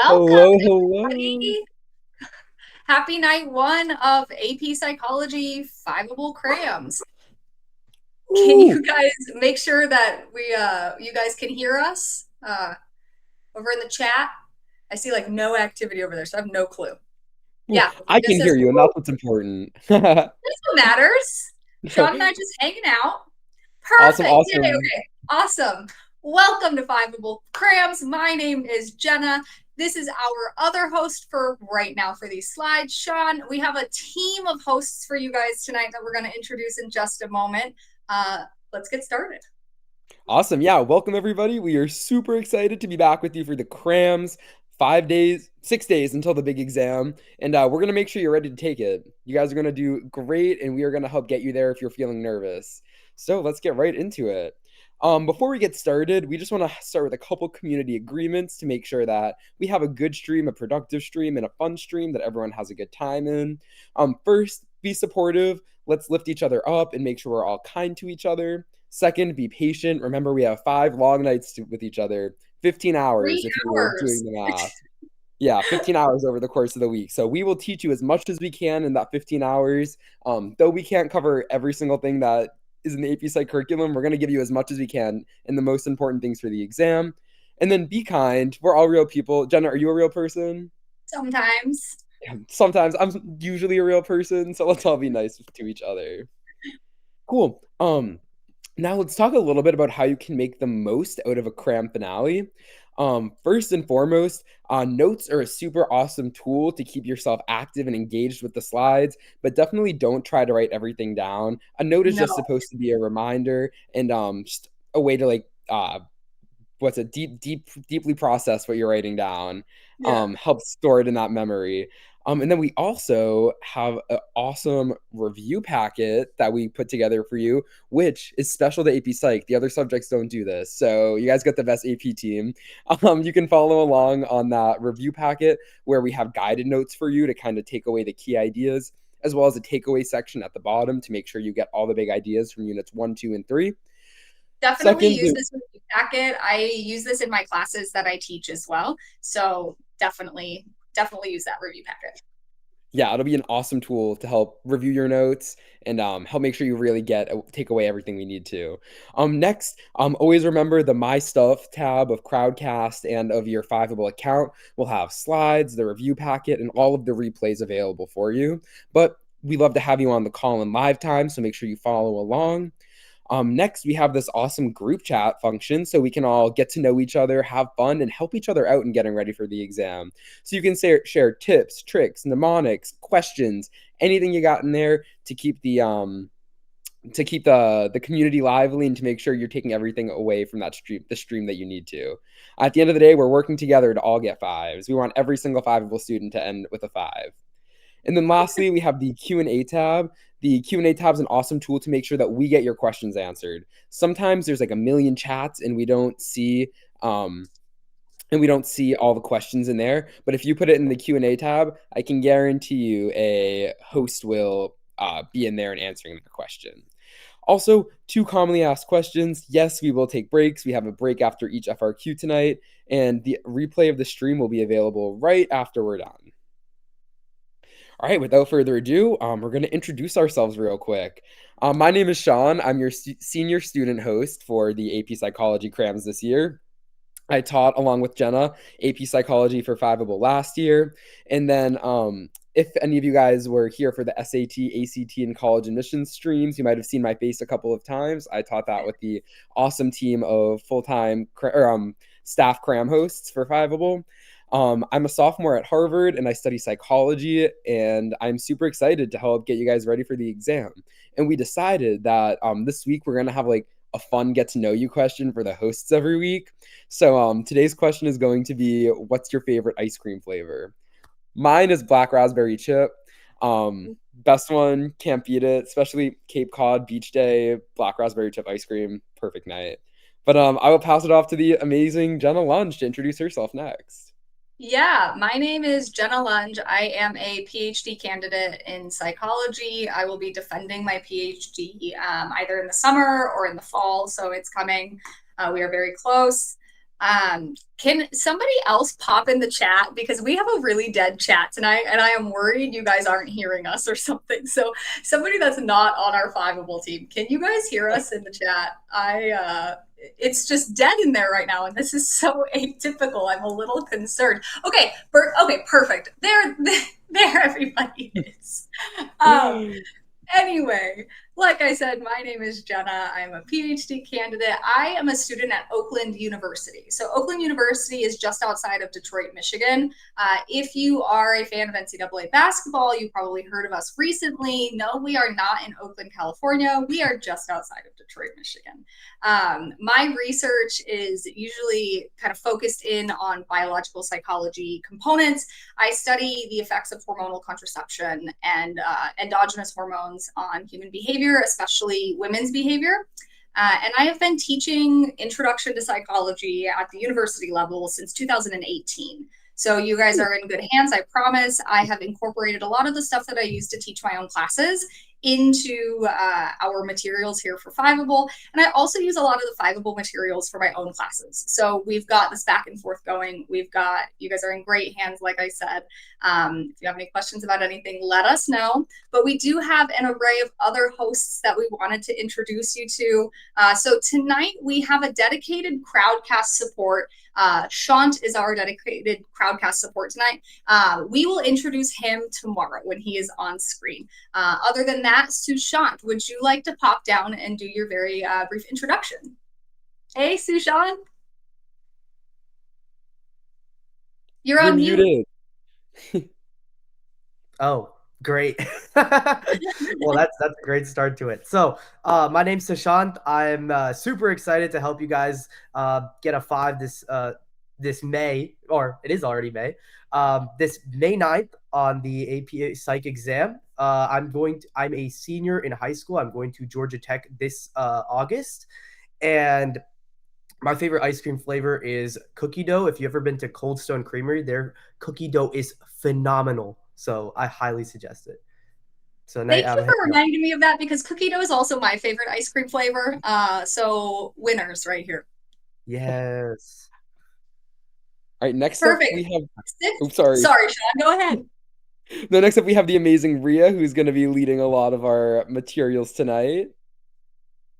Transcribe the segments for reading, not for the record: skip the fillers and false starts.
Welcome, Hello, hello. everybody. Happy night one of AP Psychology 5able crayons. Can you Ooh, guys make sure that you guys can hear us over in the chat? I see like no activity over there, so I have no clue. ooh, Yeah, I just can says hear you, and that's what's important. this what matters. Sean and I just hanging out. Awesome, Perfect. Yay. awesome. Okay. Awesome. Welcome to 5able crayons. My name is Jenna. This is our other host for right now for these slides. Sean, we have a team of hosts for you guys tonight that we're going to introduce in just a moment. Let's get started. Awesome. Yeah, welcome everybody. We are super excited to be back with you for the crams. 5 days, 6 days until the big exam. And we're going to make sure you're ready to take it. You guys are going to do great, and we are going to help get you there if you're feeling nervous. So let's get right into it. Before we get started, we just want to start with a couple community agreements to make sure that we have a good stream, a productive stream, and a fun stream that everyone has a good time in. First, be supportive. Let's lift each other up and make sure we're all kind to each other. Second, be patient. Remember, we have 5 long nights with each other, 15 3 hours if you were hours. doing the math. Yeah, 15 hours over the course of the week. So we will teach you as much as we can in that 15 hours. Though we can't cover every single thing that is in the AP Psych curriculum, we're going to give you as much as we can in the most important things for the exam. And then be kind. We're all real people. Jenna, are you a real person? Sometimes. Sometimes I'm usually a real person, so let's all be nice to each other. Cool. Now let's talk a little bit about how you can make the most out of a cram finale. First and foremost, notes are a super awesome tool to keep yourself active and engaged with the slides, but definitely don't try to write everything down. A note is No. just supposed to be a reminder and just a way to like what's a deeply process what you're writing down, Yeah. help store it in that memory. And then we also have an awesome review packet that we put together for you, which is special to AP Psych. The other subjects don't do this, so you guys got the best AP team. You can follow along on that review packet where we have guided notes for you to kind of take away the key ideas, as well as a takeaway section at the bottom to make sure you get all the big ideas from units 1, 2, and 3. Definitely Second, use this review packet. I use this in my classes that I teach as well. So definitely use that review packet. yeah, it'll be an awesome tool to help review your notes and help make sure you really take away everything we need to. Next, always remember the My Stuff tab of Crowdcast and of your Fiveable account will have slides, the review packet, and all of the replays available for you. But we love to have you on the call in live time, so make sure you follow along. Next, we have this awesome group chat function so we can all get to know each other, have fun, and help each other out in getting ready for the exam. So you can share tips, tricks, mnemonics, questions, anything you got in there to keep the community lively and to make sure you're taking everything away from the stream that you need to. At the end of the day, we're working together to all get fives. We want every single fiveable student to end with a five. And then lastly, we have the Q&A tab. The Q&A tab is an awesome tool to make sure that we get your questions answered. Sometimes there's like a million chats and we don't see all the questions in there. But if you put it in the Q&A tab, I can guarantee you a host will be in there and answering the question. Also, 2 commonly asked questions. Yes, we will take breaks. We have a break after each FRQ tonight, and the replay of the stream will be available right after we're done. All right, without further ado, we're going to introduce ourselves real quick. My name is Sean. I'm your senior student host for the AP Psychology crams this year. I taught along with Jenna AP Psychology for Fiveable last year. And then if any of you guys were here for the SAT, ACT, and college admissions streams, you might have seen my face a couple of times. I taught that with the awesome team of full-time staff cram hosts for Fiveable. I'm a sophomore at Harvard and I study psychology, and I'm super excited to help get you guys ready for the exam. And we decided that this week we're going to have like a fun get to know you question for the hosts every week. So today's question is going to be, what's your favorite ice cream flavor? Mine is black raspberry chip. Best one, can't beat it, especially Cape Cod beach day, black raspberry chip ice cream, perfect night. But I will pass it off to the amazing Jenna Lunge to introduce herself next. Yeah, my name is Jenna Lunge. I am a PhD candidate in psychology. I will be defending my PhD either in the summer or in the fall, so it's coming. We are very close. Can somebody else pop in the chat, because we have a really dead chat tonight and I am worried you guys aren't hearing us or something. So somebody that's not on our Fiveable team, can you guys hear us in the chat? It's just dead in there right now and this is so atypical. I'm a little concerned. Okay, okay, perfect. There everybody is. Anyway, like I said, my name is Jenna. I'm a PhD candidate. I am a student at Oakland University. So Oakland University is just outside of Detroit, Michigan. If you are a fan of NCAA basketball, you probably heard of us recently. No, we are not in Oakland, California. We are just outside of Detroit, Michigan. My research is usually kind of focused in on biological psychology components. I study the effects of hormonal contraception and endogenous hormones on human behavior, especially women's behavior. And I have been teaching Introduction to Psychology at the university level since 2018. So you guys are in good hands, I promise. I have incorporated a lot of the stuff that I use to teach my own classes into our materials here for Fiveable. And I also use a lot of the Fiveable materials for my own classes. So we've got this back and forth going. You guys are in great hands, like I said. If you have any questions about anything, let us know. But we do have an array of other hosts that we wanted to introduce you to. So tonight we have a dedicated crowdcast support. Shant is our dedicated crowdcast support tonight. We will introduce him tomorrow when he is on screen. Other than that, Sushant, would you like to pop down and do your very brief introduction? Hey, Sushant. You're on mute. Oh, great. Well, that's a great start to it. So, my name's Sushant. I'm super excited to help you guys get a 5 this May, or it is already May. This May 9th on the AP Psych exam. I'm a senior in high school. I'm going to Georgia Tech this August, and my favorite ice cream flavor is cookie dough. If you've ever been to Cold Stone Creamery, their cookie dough is phenomenal. So I highly suggest it. So thank you for reminding me of that, because cookie dough is also my favorite ice cream flavor. So winners right here. Yes. All right, next Perfect. up we have. Oops, sorry, Sean. Go ahead. No, next up we have the amazing Ria, who's going to be leading a lot of our materials tonight.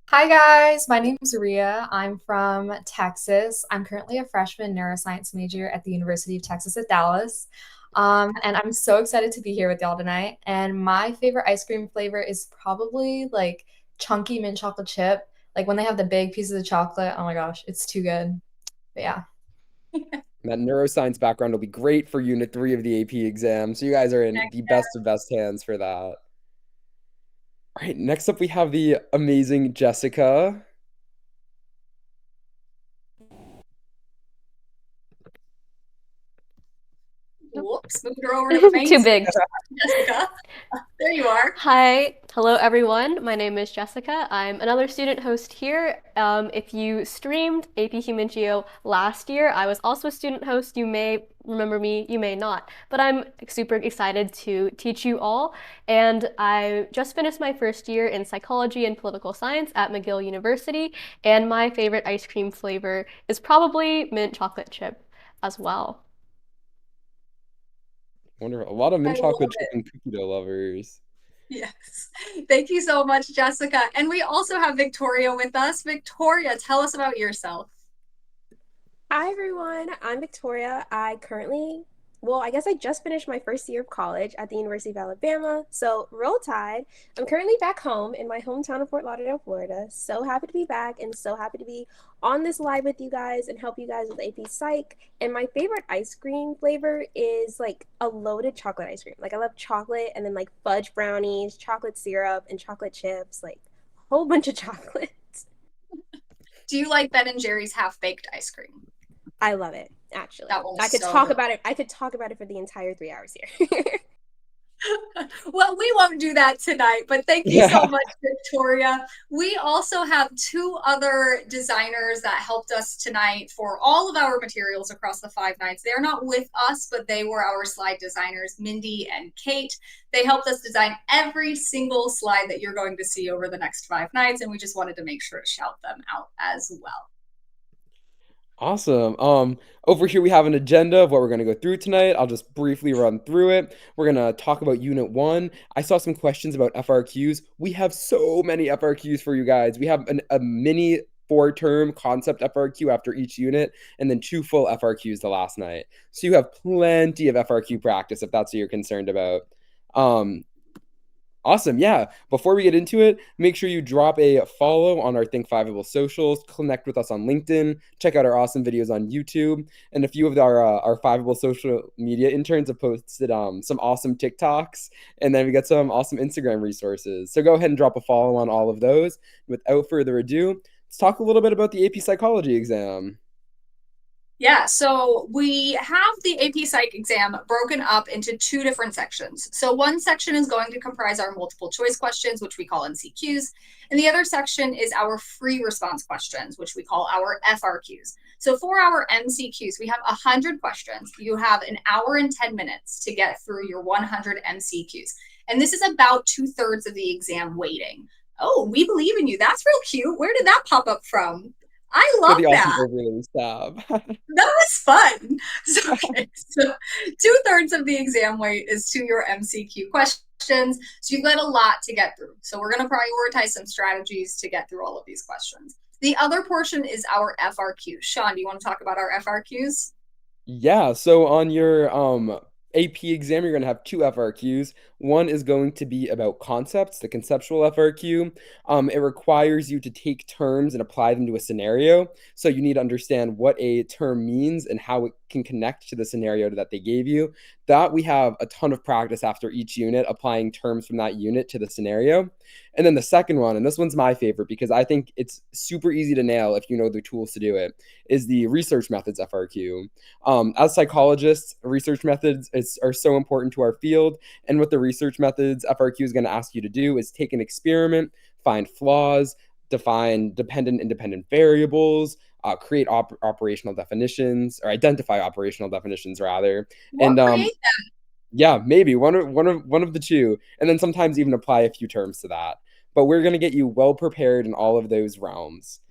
Hi guys, my name is Ria. I'm from Texas. I'm currently a freshman neuroscience major at the University of Texas at Dallas. And I'm so excited to be here with y'all tonight. And my favorite ice cream flavor is probably like chunky mint chocolate chip. Like when they have the big pieces of chocolate. Oh my gosh, it's too good. But yeah. That neuroscience background will be great for Unit 3 of the AP exam. So you guys are in the best of best hands for that. All right, next up we have the amazing Jessica. Whoops, moved her over to the main Too big. Jessica. There you are. Hi. Hello, everyone. My name is Jessica. I'm another student host here. If you streamed AP Human Geo last year, I was also a student host. You may remember me, you may not. But I'm super excited to teach you all. And I just finished my first year in psychology and political science at McGill University. And my favorite ice cream flavor is probably mint chocolate chip as well. Wonderful. A lot of mint chocolate chip and cookie dough lovers. Yes. Thank you so much, Jessica. And we also have Victoria with us. Victoria, tell us about yourself. Hi, everyone. I'm Victoria. I guess I just finished my first year of college at the University of Alabama. So roll tide. I'm currently back home in my hometown of Fort Lauderdale, Florida. So happy to be back and so happy to be on this live with you guys and help you guys with AP Psych. And my favorite ice cream flavor is like a loaded chocolate ice cream. Like I love chocolate and then like fudge brownies, chocolate syrup, and chocolate chips, like a whole bunch of chocolate. Do you like Ben and Jerry's half-baked ice cream? I love it, actually. I could talk about it. I could talk about it for the entire 3 hours here. Well, we won't do that tonight, but thank you so much, Victoria. We also have 2 other designers that helped us tonight for all of our materials across the 5 nights. They're not with us, but they were our slide designers, Mindy and Kate. They helped us design every single slide that you're going to see over the next 5 nights, and we just wanted to make sure to shout them out as well. Awesome. Over here we have an agenda of what we're going to go through tonight. I'll just briefly run through it. We're going to talk about Unit 1. I saw some questions about FRQs. We have so many FRQs for you guys. We have a mini 4-term concept FRQ after each unit, and then 2 full FRQs the last night. So you have plenty of FRQ practice if that's what you're concerned about. Awesome. Yeah. Before we get into it, make sure you drop a follow on our Think Fiveable socials, connect with us on LinkedIn, check out our awesome videos on YouTube. And a few of our Fiveable social media interns have posted some awesome TikToks, and then we got some awesome Instagram resources. So go ahead and drop a follow on all of those. Without further ado, let's talk a little bit about the AP Psychology exam. Yeah, so we have the AP Psych exam broken up into 2 different sections. So one section is going to comprise our multiple choice questions, which we call MCQs, and the other section is our free response questions, which we call our FRQs. So for our MCQs, we have 100 questions. You have an hour and 10 minutes to get through your 100 MCQs. And this is about 2/3 of the exam weighting. Oh, we believe in you. That's real cute. Where did that pop up from? I love the that. awesome overlay stab. That was fun. So 2/3 of the exam weight is to your MCQ questions. So you've got a lot to get through. So we're going to prioritize some strategies to get through all of these questions. The other portion is our FRQ. Sean, do you want to talk about our FRQs? Yeah, so on your AP exam, you're going to have 2 FRQs. One is going to be about concepts, the conceptual FRQ. It requires you to take terms and apply them to a scenario. So you need to understand what a term means and how it can connect to the scenario that they gave you. That we have a ton of practice after each unit, applying terms from that unit to the scenario. And then the second one, and this one's my favorite because I think it's super easy to nail if you know the tools to do it, is the research methods FRQ. As psychologists, research methods are so important to our field. And what the research methods FRQ is going to ask you to do is take an experiment, find flaws, define dependent, independent variables, create operational definitions, or identify operational definitions rather. We'll And create them. yeah, maybe one of the 2, and then sometimes even apply a few terms to that. But we're going to get you well prepared in all of those realms.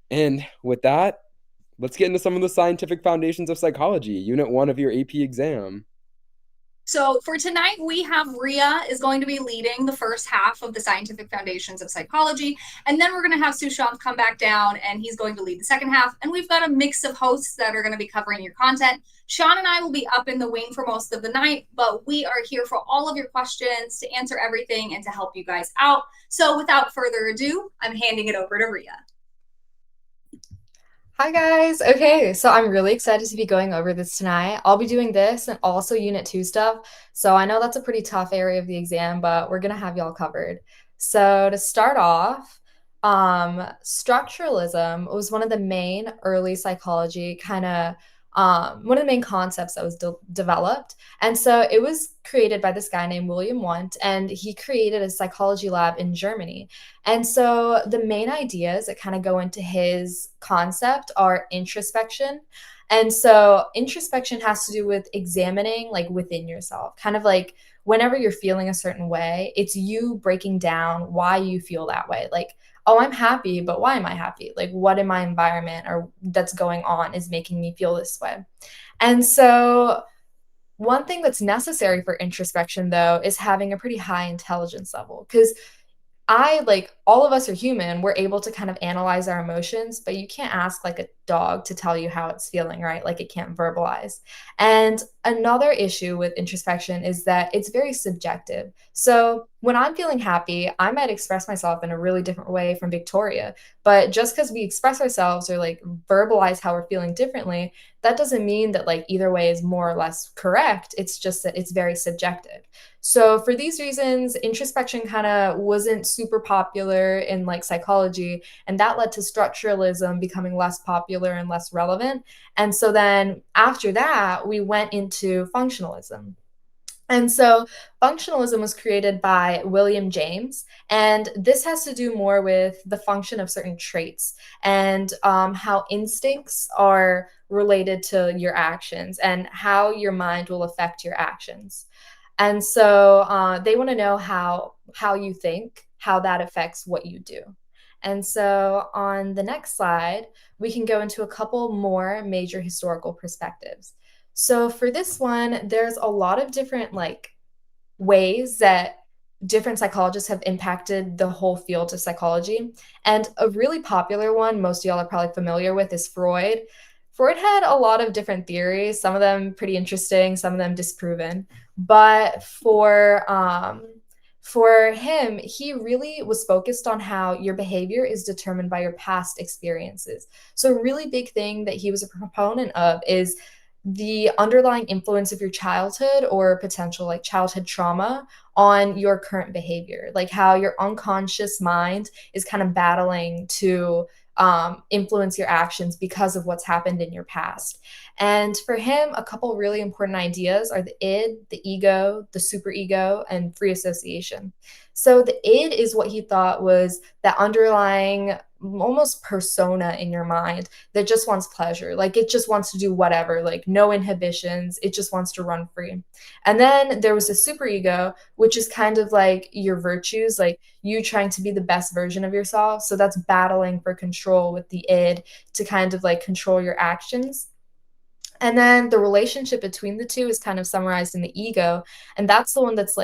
And with that, let's get into some of the scientific foundations of psychology, Unit 1 of your AP exam. So for tonight, we have Ria is going to be leading the first half of the scientific foundations of psychology. And then we're going to have Sushant come back down and he's going to lead the second half. And we've got a mix of hosts that are going to be covering your content. Sean and I will be up in the wing for most of the night, but we are here for all of your questions, to answer everything and to help you guys out. So without further ado, I'm handing it over to Ria. Hi guys. Okay, so I'm really excited to be going over this tonight. I'll be doing this and also Unit 2 stuff. So I know that's a pretty tough area of the exam, but we're gonna have y'all covered. So to start off, structuralism was one of the main early psychology one of the main concepts that was developed. And so it was created by this guy named William Wundt, and he created a psychology lab in Germany. And so the main ideas that kind of go into his concept are introspection. And so introspection has to do with examining like within yourself, kind of like whenever you're feeling a certain way, it's you breaking down why you feel that way. Like, oh, I'm happy, but why am I happy? Like, what in my environment or that's going on is making me feel this way? And so one thing that's necessary for introspection, though, is having a pretty high intelligence level, because all of us are human. We're able to kind of analyze our emotions, but you can't ask like a dog to tell you how it's feeling, right? Like it can't verbalize. And another issue with introspection is that it's very subjective. So when I'm feeling happy, I might express myself in a really different way from Victoria. But just because we express ourselves or like verbalize how we're feeling differently, that doesn't mean that like either way is more or less correct. It's just that it's very subjective. So for these reasons, introspection kind of wasn't super popular in like psychology, and that led to structuralism becoming less popular and less relevant. And so then after that, we went into functionalism. And so functionalism was created by William James, and this has to do more with the function of certain traits and how instincts are related to your actions and how your mind will affect your actions. And so they want to know how you think, how that affects what you do. And so on the next slide, we can go into a couple more major historical perspectives. So for this one, there's a lot of different ways that different psychologists have impacted the whole field of psychology. And a really popular one, most of y'all are probably familiar with, is Freud. Freud had a lot of different theories, some of them pretty interesting, some of them disproven. But for him, he really was focused on how your behavior is determined by your past experiences. So a really big thing that he was a proponent of is the underlying influence of your childhood or potential childhood trauma on your current behavior, like how your unconscious mind is kind of battling to influence your actions because of what's happened in your past. And for him, a couple really important ideas are the id, the ego, the superego, and free association. So the id is what he thought was that underlying almost persona in your mind that just wants pleasure. Like it just wants to do whatever, like no inhibitions. It just wants to run free. And then there was the superego, which is kind of like your virtues, like you trying to be the best version of yourself. So that's battling for control with the id to kind of control your actions. And then the relationship between the two is kind of summarized in the ego. And that's the one that's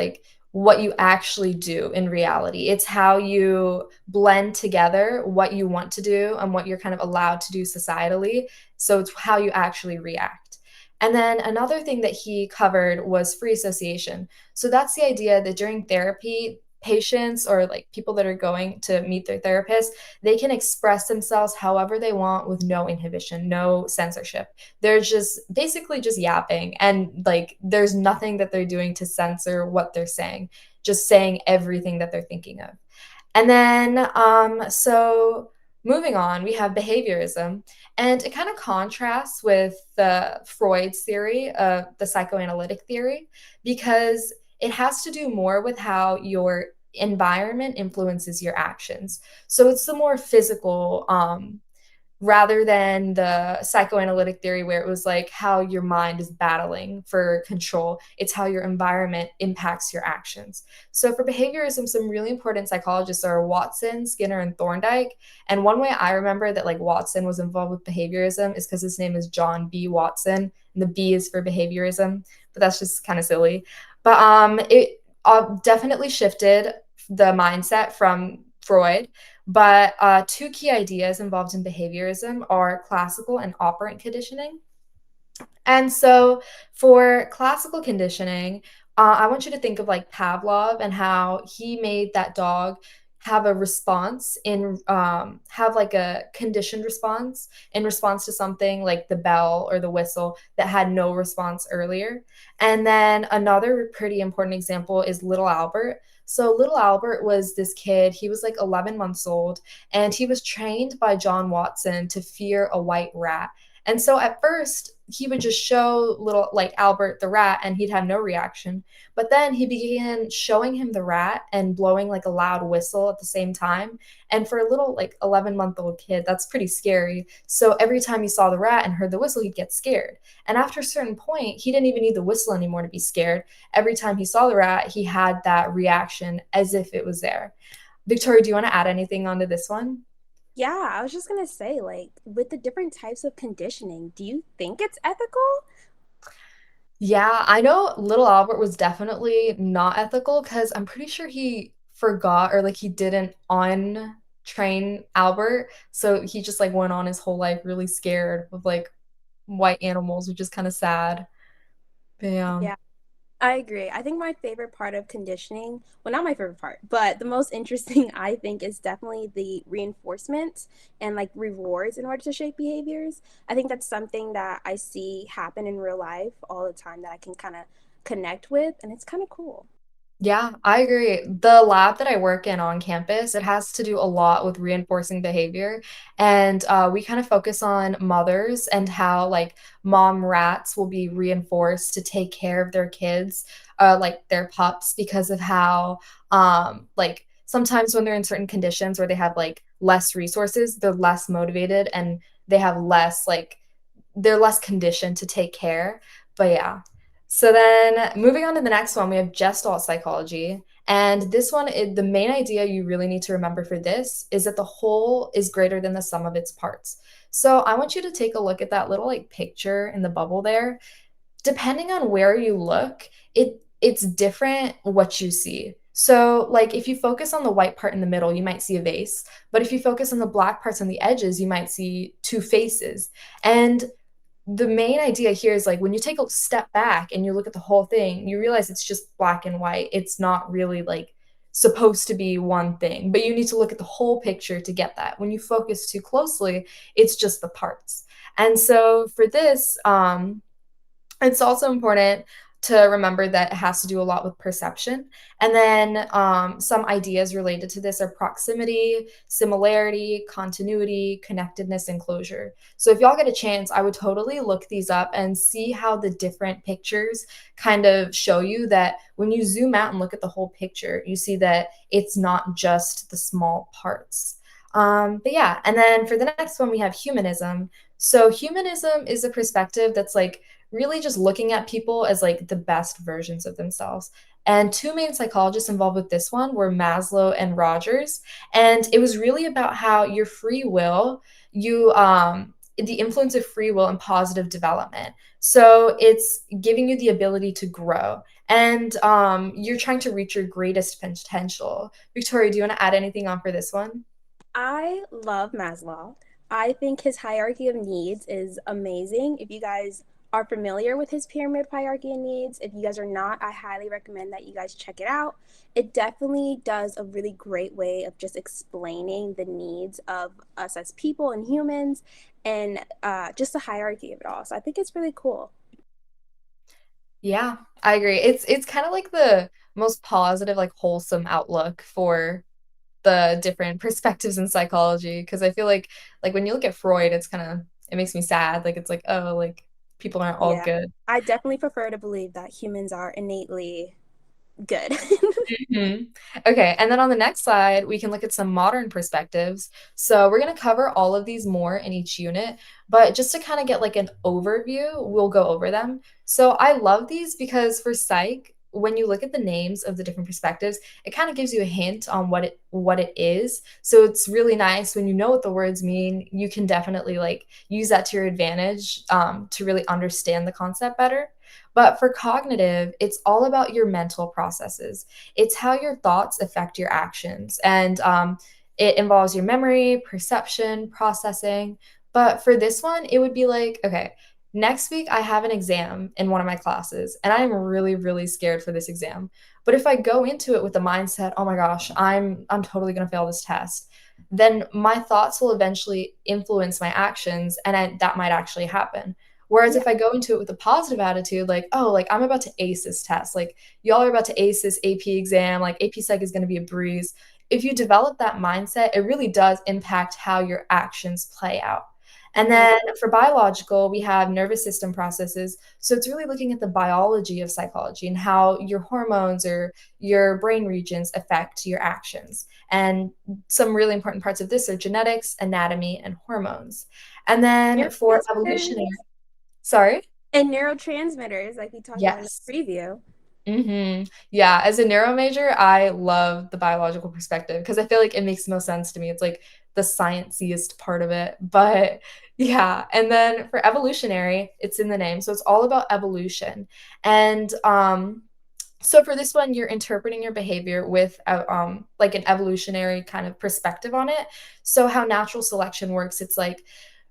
what you actually do in reality. It's how you blend together what you want to do and what you're kind of allowed to do societally. So it's how you actually react. And then another thing that he covered was free association. So that's the idea that during therapy, patients or people that are going to meet their therapist, they can express themselves however they want with no inhibition, no censorship. They're just basically just yapping, and there's nothing that they're doing to censor what they're saying, just saying everything that they're thinking of. And then so moving on, we have behaviorism, and it kind of contrasts with the Freud's theory of the psychoanalytic theory because it has to do more with how your environment influences your actions. So it's the more physical, rather than the psychoanalytic theory where it was how your mind is battling for control. It's how your environment impacts your actions. So for behaviorism, some really important psychologists are Watson, Skinner, and Thorndike. And one way I remember that Watson was involved with behaviorism is because his name is John B. Watson, and the B is for behaviorism, but that's just kind of silly. But it definitely shifted the mindset from Freud. But two key ideas involved in behaviorism are classical and operant conditioning. And so for classical conditioning, I want you to think of Pavlov and how he made that dog have a response have a conditioned response in response to something like the bell or the whistle that had no response earlier. And then another pretty important example is little Albert. So little Albert was this kid, he was 11 months old, and he was trained by John Watson to fear a white rat. And so at first, he would just show little Albert the rat and he'd have no reaction. But then he began showing him the rat and blowing a loud whistle at the same time. And for a little 11-month-old kid, that's pretty scary. So every time he saw the rat and heard the whistle, he'd get scared. And after a certain point, he didn't even need the whistle anymore to be scared. Every time he saw the rat, he had that reaction as if it was there. Victoria, do you want to add anything onto this one? Yeah, I was just gonna say, with the different types of conditioning, do you think it's ethical? Yeah, I know little Albert was definitely not ethical because I'm pretty sure he forgot or he didn't untrain Albert. So he just went on his whole life really scared of white animals, which is kind of sad. But yeah. Yeah, I agree. I think my favorite part of conditioning, well, not my favorite part, but the most interesting, I think, is definitely the reinforcement and rewards in order to shape behaviors. I think that's something that I see happen in real life all the time that I can kind of connect with, and it's kind of cool. Yeah, I agree. The lab that I work in on campus, it has to do a lot with reinforcing behavior. And we kind of focus on mothers and how mom rats will be reinforced to take care of their kids, their pups, because of how sometimes when they're in certain conditions where they have less resources, they're less motivated and they have less they're less conditioned to take care. But yeah. So then moving on to the next one, we have Gestalt Psychology. And this one, the main idea you really need to remember for this is that the whole is greater than the sum of its parts. So I want you to take a look at that little like picture in the bubble there. Depending on where you look, it's different what you see. So like if you focus on the white part in the middle, you might see a vase. But if you focus on the black parts on the edges, you might see two faces. And the main idea here is like when you take a step back and you look at the whole thing, you realize it's just black and white. It's not really like supposed to be one thing, but you need to look at the whole picture to get that. When you focus too closely, it's just the parts. And so for this, it's also important to remember that it has to do a lot with perception. And then some ideas related to this are proximity, similarity, continuity, connectedness, and closure. So if y'all get a chance, I would totally look these up and see how the different pictures kind of show you that when you zoom out and look at the whole picture, you see that it's not just the small parts. But yeah, and then for the next one, we have humanism. So humanism is a perspective that's like really just looking at people as like the best versions of themselves. And two main psychologists involved with this one were Maslow and Rogers. And it was really about how your free will, the influence of free will and positive development. So it's giving you the ability to grow. And you're trying to reach your greatest potential. Victoria, do you want to add anything on for this one? I love Maslow. I think his hierarchy of needs is amazing. If you guys are familiar with his pyramid hierarchy of needs, if you guys are not, I highly recommend that you guys check it out. It definitely does a really great way of just explaining the needs of us as people and humans and just the hierarchy of it all. So I think it's really cool. Yeah, I agree. It's kind of like the most positive, like wholesome outlook for the different perspectives in psychology because I feel like when you look at Freud, it's kind of it makes me sad. Like it's like, oh, like people aren't all Yeah, good. I definitely prefer to believe that humans are innately good. Mhm. Okay, and then on the next slide, we can look at some modern perspectives. So we're going to cover all of these more in each unit, but just to kind of get like an overview, we'll go over them. So I love these because for psych, when you look at the names of the different perspectives, it kind of gives you a hint on what it is. So it's really nice when you know what the words mean, you can definitely like use that to your advantage to really understand the concept better. But for cognitive, it's all about your mental processes. It's how your thoughts affect your actions. And it involves your memory, perception, processing. But for this one, it would be like, okay, next week I have an exam in one of my classes, and I'm really, really scared for this exam. But if I go into it with the mindset, oh my gosh, I'm totally gonna fail this test, then my thoughts will eventually influence my actions, and that might actually happen. Whereas Yeah. if I go into it with a positive attitude, like, oh, like I'm about to ace this test, like y'all are about to ace this AP exam, like AP Psych is going to be a breeze. If you develop that mindset, it really does impact how your actions play out. And Mhm. then for biological, we have nervous system processes. So it's really looking at the biology of psychology and how your hormones or your brain regions affect your actions. And some really important parts of this are genetics, anatomy, and hormones. And then for evolutionary, Neurotransmitters sorry? and neurotransmitters, like we talked about in the Yes. preview. Yeah, as a neuro major, I love the biological perspective because I feel like it makes the most sense to me. It's like the scienciest part of it. But yeah, and then for evolutionary, it's in the name. So it's all about evolution. And so for this one, you're interpreting your behavior with like an evolutionary kind of perspective on it. So how natural selection works, it's like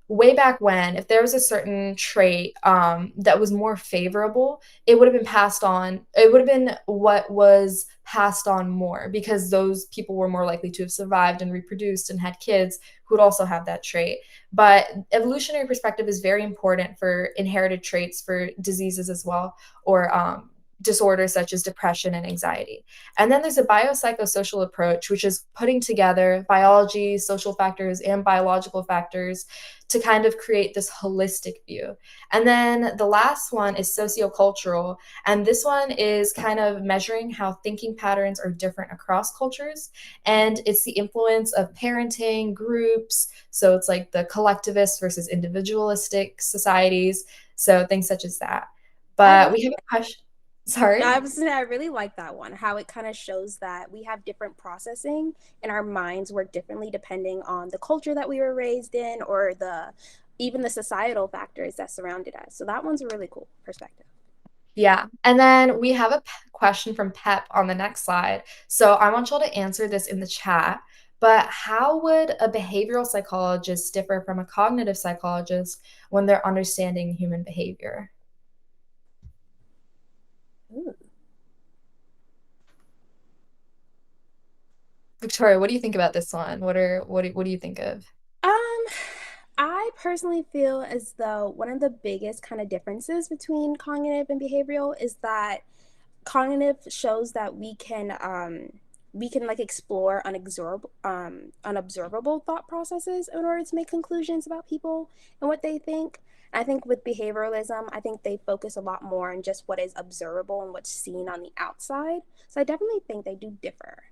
way back when, if there was a certain trait that was more favorable, it would have been passed on. It would have been what was passed on more because those people were more likely to have survived and reproduced and had kids who would also have that trait. But evolutionary perspective is very important for inherited traits for diseases as well, or disorders such as depression and anxiety. And then there's a biopsychosocial approach, which is putting together biology, social factors, and biological factors to kind of create this holistic view. And then the last one is sociocultural. And this one is kind of measuring how thinking patterns are different across cultures. And it's the influence of parenting, groups. So it's like the collectivist versus individualistic societies. So things such as that. But we have a question. Sorry. I was saying I really like that one, how it kind of shows that we have different processing and our minds work differently depending on the culture that we were raised in or even the societal factors that surrounded us. So that one's a really cool perspective. Yeah. And then we have a question from Pep on the next slide. So I want y'all to answer this in the chat. But how would a behavioral psychologist differ from a cognitive psychologist when they're understanding human behavior? Ooh. Victoria, what do you think about this one? What do you think of? I personally feel as though one of the biggest kind of differences between cognitive and behavioral is that cognitive shows that we can like explore unobservable thought processes in order to make conclusions about people and what they think. I think with behavioralism, I think they focus a lot more on just what is observable and what's seen on the outside. So I definitely think they do differ.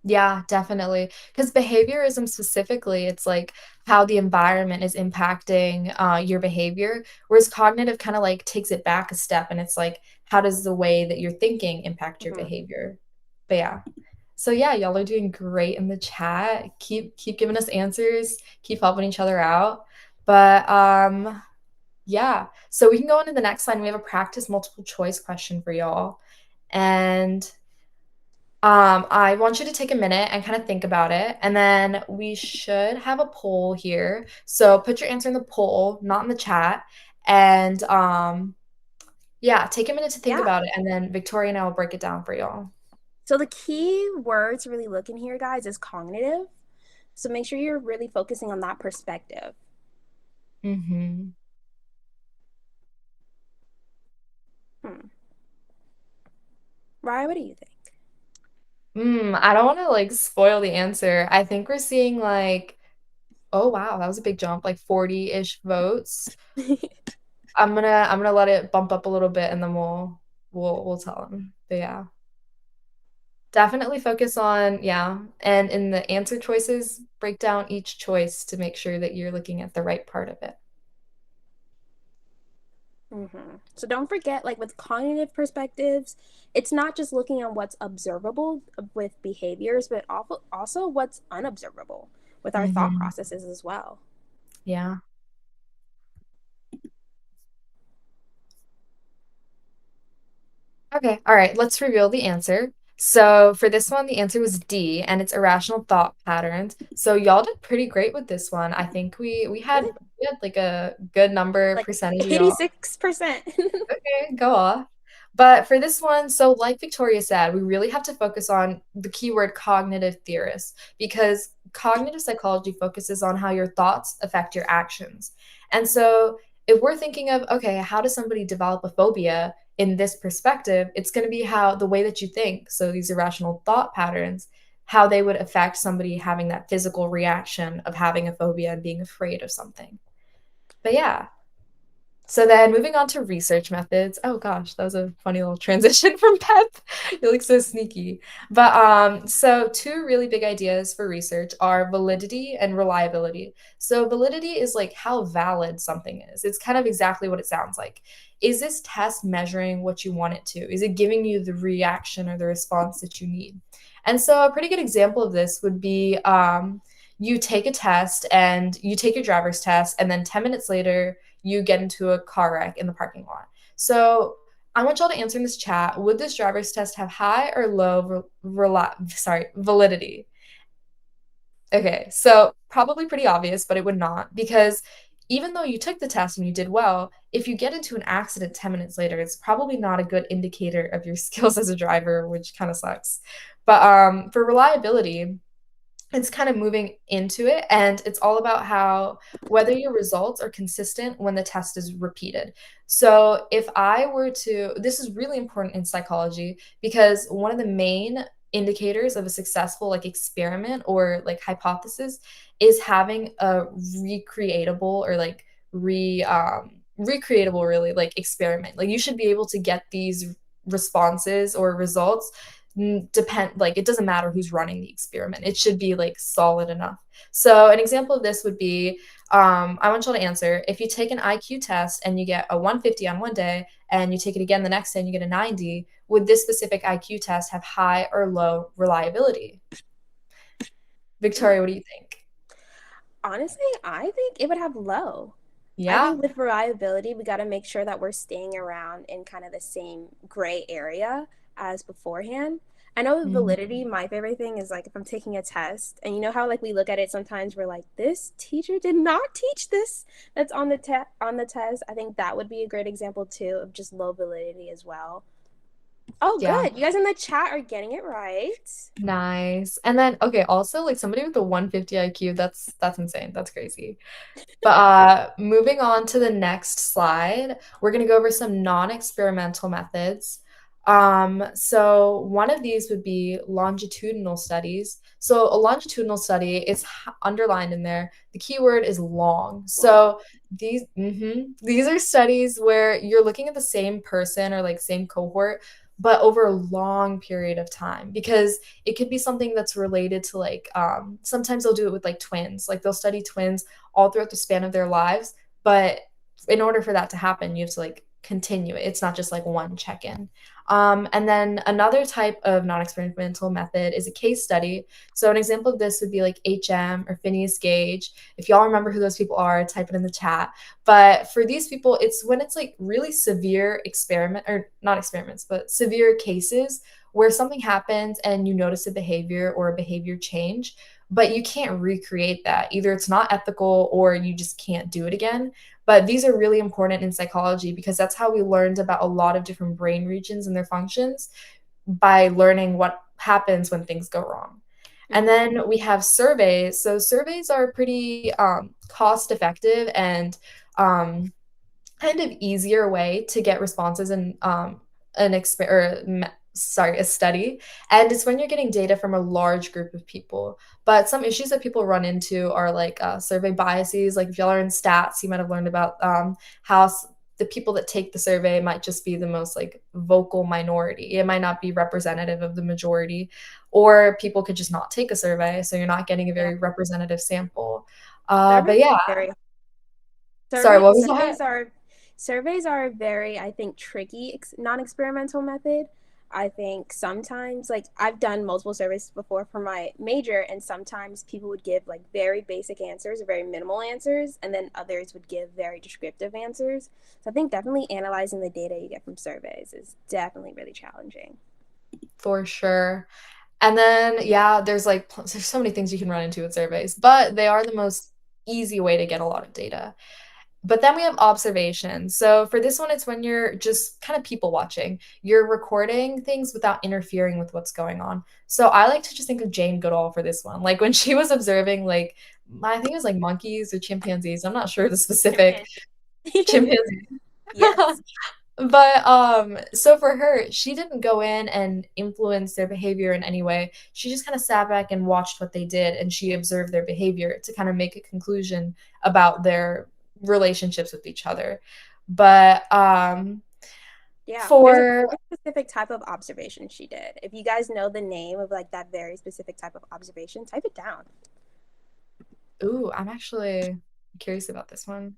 Yeah, definitely. Because behaviorism specifically, it's like how the environment is impacting your behavior, whereas cognitive kind of like takes it back a step and it's like, how does the way that you're thinking impact your behavior? But yeah. So yeah, y'all are doing great in the chat. Keep giving us answers, keep helping each other out. But yeah. So we can go into the next slide. We have a practice multiple choice question for y'all. And I want you to take a minute and kind of think about it, and then we should have a poll here. So put your answer in the poll, not in the chat. And yeah, take a minute to think about it, and then Victoria and I will break it down for y'all. So the key word to really look in here, guys, is cognitive. So make sure you're really focusing on that perspective. Mm-hmm. Ryan, what do you think? I don't want to like spoil the answer. I think we're seeing like, oh wow, that was a big jump, like 40-ish votes. I'm gonna let it bump up a little bit and then we'll tell them. But yeah. Definitely focus on, yeah. And in the answer choices, break down each choice to make sure that you're looking at the right part of it. So don't forget, like with cognitive perspectives, it's not just looking at what's observable with behaviors, but also what's unobservable with our thought processes as well. Yeah. Okay, all right, let's reveal the answer. So for this one, the answer was D, and it's irrational thought patterns. So y'all did pretty great with this one. I think we had like a good number like percentage of y'all. 86%. Okay, go off. But for this one, so like Victoria said, we really have to focus on the keyword cognitive theorists because cognitive psychology focuses on how your thoughts affect your actions. And so if we're thinking of, okay, how does somebody develop a phobia in this perspective, it's going to be how the way that you think, so these irrational thought patterns, how they would affect somebody having that physical reaction of having a phobia and being afraid of something. But yeah. So then moving on to research methods. Oh gosh, that was a funny little transition from Pep. You look so sneaky. But so two really big ideas for research are validity and reliability. So validity is like how valid something is. It's kind of exactly what it sounds like. Is this test measuring what you want it to? Is it giving you the reaction or the response that you need? And so a pretty good example of this would be you take a test and you take your driver's test, and then 10 minutes later, you get into a car wreck in the parking lot. So I want y'all to answer in this chat, would this driver's test have high or low validity? Okay, so probably pretty obvious, but it would not, because even though you took the test and you did well, if you get into an accident 10 minutes later, it's probably not a good indicator of your skills as a driver, which kind of sucks. But for reliability, it's kind of moving into it, and it's all about how whether your results are consistent when the test is repeated. So if I were to, this is really important in psychology because one of the main indicators of a successful like experiment or like hypothesis is having a recreatable or like recreatable really like experiment. Like you should be able to get these responses or results like it doesn't matter who's running the experiment. It should be like solid enough. So an example of this would be I want y'all to answer. If you take an IQ test and you get a 150 on one day and you take it again the next day and you get a 90, would this specific IQ test have high or low reliability? Victoria, what do you think? Honestly, I think it would have low. I Yeah. think with reliability, we got to make sure that we're staying around in kind of the same gray area as beforehand. I know with Mhm. validity, my favorite thing is like if I'm taking a test, and you know how like we look at it sometimes, we're like, this teacher did not teach this that's on the test. I think that would be a great example too of just low validity as well. Oh, Yeah. good. You guys in the chat are getting it right. Nice. And then, okay, also like somebody with a 150 IQ, that's insane. That's crazy. But moving on to the next slide, we're going to go over some non-experimental methods. So one of these would be longitudinal studies. So a longitudinal study is underlined in there. The keyword is long. So these are studies where you're looking at the same person or like same cohort, but over a long period of time, because it could be something that's related to like sometimes they'll do it with like twins. Like they'll study twins all throughout the span of their lives, but in order for that to happen, you have to like continue it. It's not just like one check-in. And then another type of non-experimental method is a case study. So an example of this would be like HM or Phineas Gage. If y'all remember who those people are, type it in the chat. But for these people, it's when it's like really severe not experiments, but severe cases where something happens and you notice a behavior or a behavior change, but you can't recreate that. Either it's not ethical or you just can't do it again. But these are really important in psychology because that's how we learned about a lot of different brain regions and their functions, by learning what happens when things go wrong. And then we have surveys. So surveys are pretty cost effective and kind of easier way to get responses in a study. And it's when you're getting data from a large group of people. But some issues that people run into are like survey biases. Like if y'all are in stats, you might have learned about how the people that take the survey might just be the most like vocal minority. It might not be representative of the majority, or people could just not take a survey, so you're not getting a very representative sample. But yeah. Sorry, what was that? Surveys are a very, I think, tricky non-experimental method. I think sometimes, like I've done multiple surveys before for my major, and sometimes people would give like very basic answers or very minimal answers, and then others would give very descriptive answers. So I think definitely analyzing the data you get from surveys is definitely really challenging. For sure. And then, yeah, there's so many things you can run into with surveys, but they are the most easy way to get a lot of data. But then we have observation. So for this one, it's when you're just kind of people watching. You're recording things without interfering with what's going on. So I like to just think of Jane Goodall for this one. Like when she was observing, like, I think it was like monkeys or chimpanzees. I'm not sure the specific chimpanzees. Yes. But so for her, she didn't go in and influence their behavior in any way. She just kind of sat back and watched what they did, and she observed their behavior to kind of make a conclusion about their relationships with each other. But yeah, for there's a specific type of observation she did. If you guys know the name of like that very specific type of observation, type it down. Ooh, I'm actually curious about this one.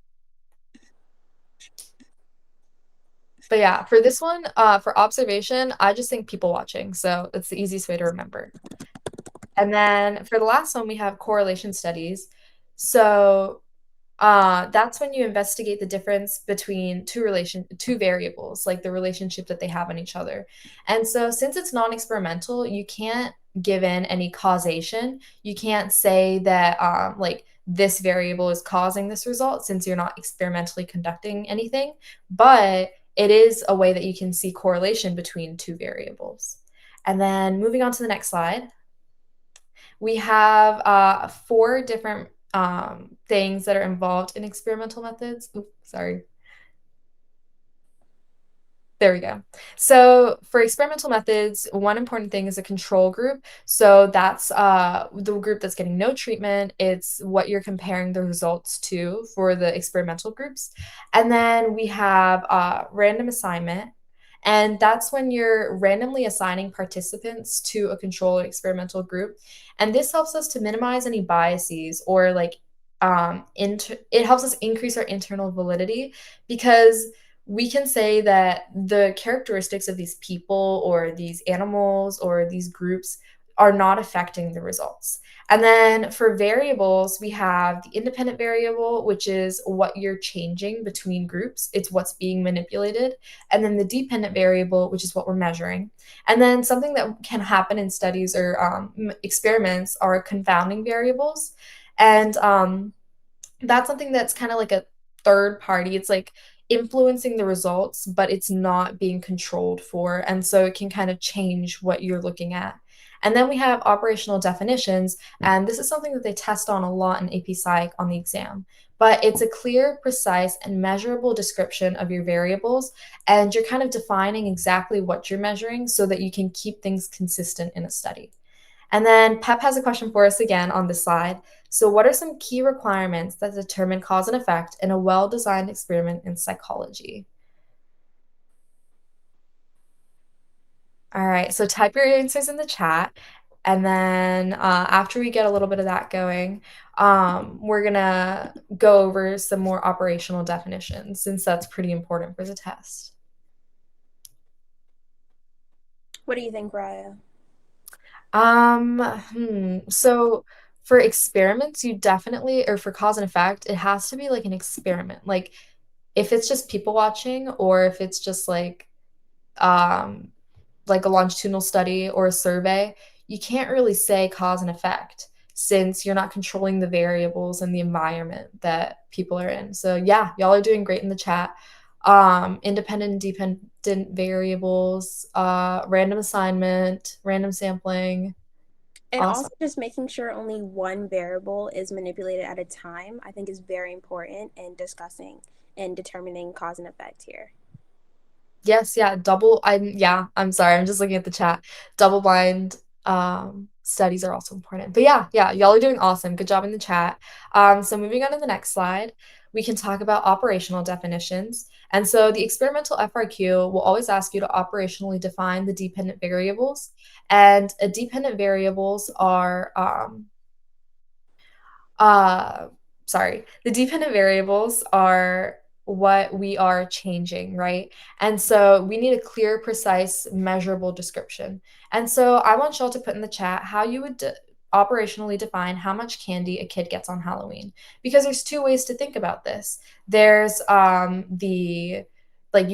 But yeah, for this one, for observation, I just think people watching. So it's the easiest way to remember. And then for the last one, we have correlation studies. So that's when you investigate the difference between two variables, like the relationship that they have on each other. And so since it's non-experimental, you can't give in any causation. You can't say that like this variable is causing this result, since you're not experimentally conducting anything. But it is a way that you can see correlation between two variables. And then moving on to the next slide, we have 4 different things that are involved in experimental methods. Oops, sorry. There we go. So for experimental methods, one important thing is a control group. So that's the group that's getting no treatment. It's what you're comparing the results to for the experimental groups. And then we have random assignment. And that's when you're randomly assigning participants to a control experimental group. And this helps us to minimize any biases or like it helps us increase our internal validity, because we can say that the characteristics of these people or these animals or these groups are not affecting the results. And then for variables, we have the independent variable, which is what you're changing between groups. It's what's being manipulated. And then the dependent variable, which is what we're measuring. And then something that can happen in studies or experiments are confounding variables. And that's something that's kind of like a third party. It's like influencing the results, but it's not being controlled for. And so it can kind of change what you're looking at. And then we have operational definitions. And this is something that they test on a lot in AP Psych on the exam. But it's a clear, precise, and measurable description of your variables. And you're kind of defining exactly what you're measuring so that you can keep things consistent in a study. And then Pep has a question for us again on this slide. So what are some key requirements that determine cause and effect in a well-designed experiment in psychology? All right, so type your answers in the chat. And then after we get a little bit of that going, we're going to go over some more operational definitions, since that's pretty important for the test. What do you think, Raya? So for experiments, you definitely, or for cause and effect, it has to be like an experiment. Like if it's just people watching, or if it's just like a longitudinal study or a survey, you can't really say cause and effect, since you're not controlling the variables and the environment that people are in. So yeah, y'all are doing great in the chat. Independent and dependent variables, random assignment, random sampling. And Awesome. also just making sure only one variable is manipulated at a time, I think is very important in discussing and determining cause and effect here. Yes, yeah, I'm sorry, I'm just looking at the chat. Double blind studies are also important. But yeah, y'all are doing awesome. Good job in the chat. So moving on to the next slide, we can talk about operational definitions. And so the experimental FRQ will always ask you to operationally define the dependent variables. And dependent variables are the dependent variables are what we are changing, right? And so we need a clear, precise, measurable description. And so I want y'all to put in the chat how you would operationally define how much candy a kid gets on Halloween, because there's two ways to think about this. There's you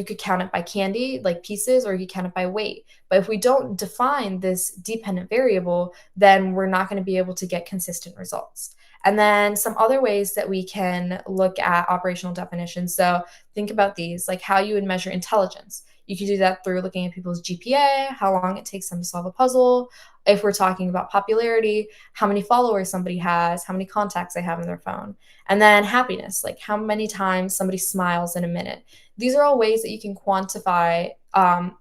could count it by candy, like pieces, or you could count it by weight. But if we don't define this dependent variable, then we're not going to be able to get consistent results. And then some other ways that we can look at operational definitions. So think about these, like how you would measure intelligence. You could do that through looking at people's GPA, how long it takes them to solve a puzzle. If we're talking about popularity, how many followers somebody has, how many contacts they have in their phone. And then happiness, like how many times somebody smiles in a minute. These are all ways that you can quantify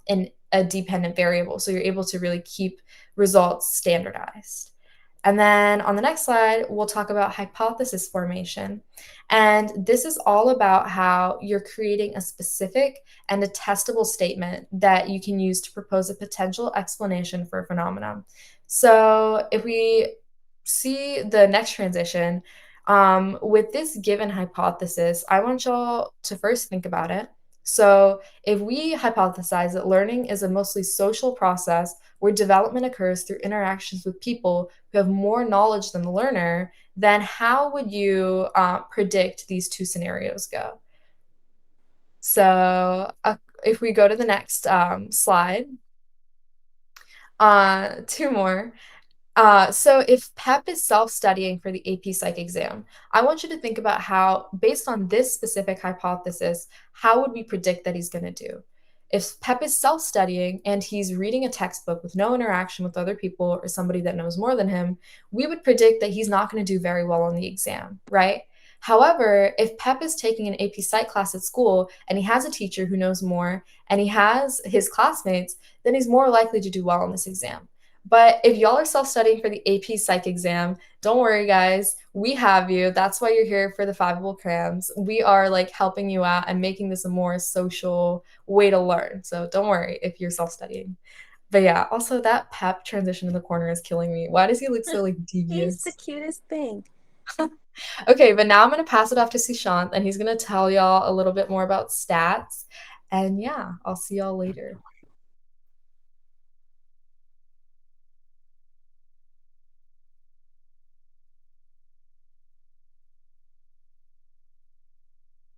in a dependent variable, so you're able to really keep results standardized. And then on the next slide, we'll talk about hypothesis formation. And this is all about how you're creating a specific and a testable statement that you can use to propose a potential explanation for a phenomenon. So if we see the next transition, with this given hypothesis, I want y'all to first think about it. So if we hypothesize that learning is a mostly social process where development occurs through interactions with people who have more knowledge than the learner, then how would you predict these two scenarios go? So if we go to the next slide, two more. So if Pep is self-studying for the AP Psych exam, I want you to think about how, based on this specific hypothesis, how would we predict that he's going to do? If Pep is self-studying and he's reading a textbook with no interaction with other people or somebody that knows more than him, we would predict that he's not going to do very well on the exam, right? However, if Pep is taking an AP Psych class at school and he has a teacher who knows more and he has his classmates, then he's more likely to do well on this exam. But if y'all are self-studying for the AP Psych exam, don't worry, guys. We have you. That's why you're here for the 5-able crams. We are like helping you out and making this a more social way to learn. So don't worry if you're self-studying. But yeah, also that Pep transition in the corner is killing me. Why does he look so like devious? He's the cutest thing. Okay, but now I'm going to pass it off to Sushant, and he's going to tell y'all a little bit more about stats. And yeah, I'll see y'all later.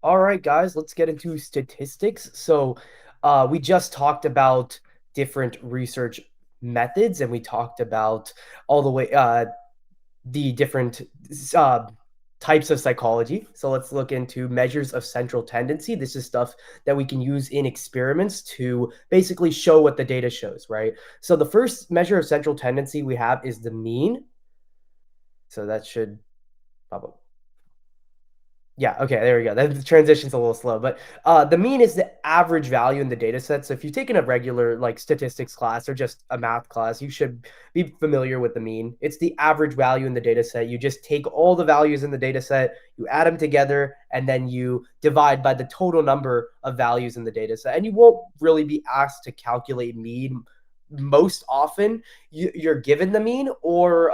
All right, guys, let's get into statistics. So we just talked about different research methods, and we talked about all the way the different types of psychology. So let's look into measures of central tendency. This is stuff that we can use in experiments to basically show what the data shows, right? So the first measure of central tendency we have is the mean. So that should pop up. Yeah, okay, there we go. The transition's a little slow, but the mean is the average value in the data set. So if you've taken a regular like statistics class or just a math class, you should be familiar with the mean. It's the average value in the data set. You just take all the values in the data set, you add them together, and then you divide by the total number of values in the data set. And you won't really be asked to calculate mean. Most often, you're given the mean, or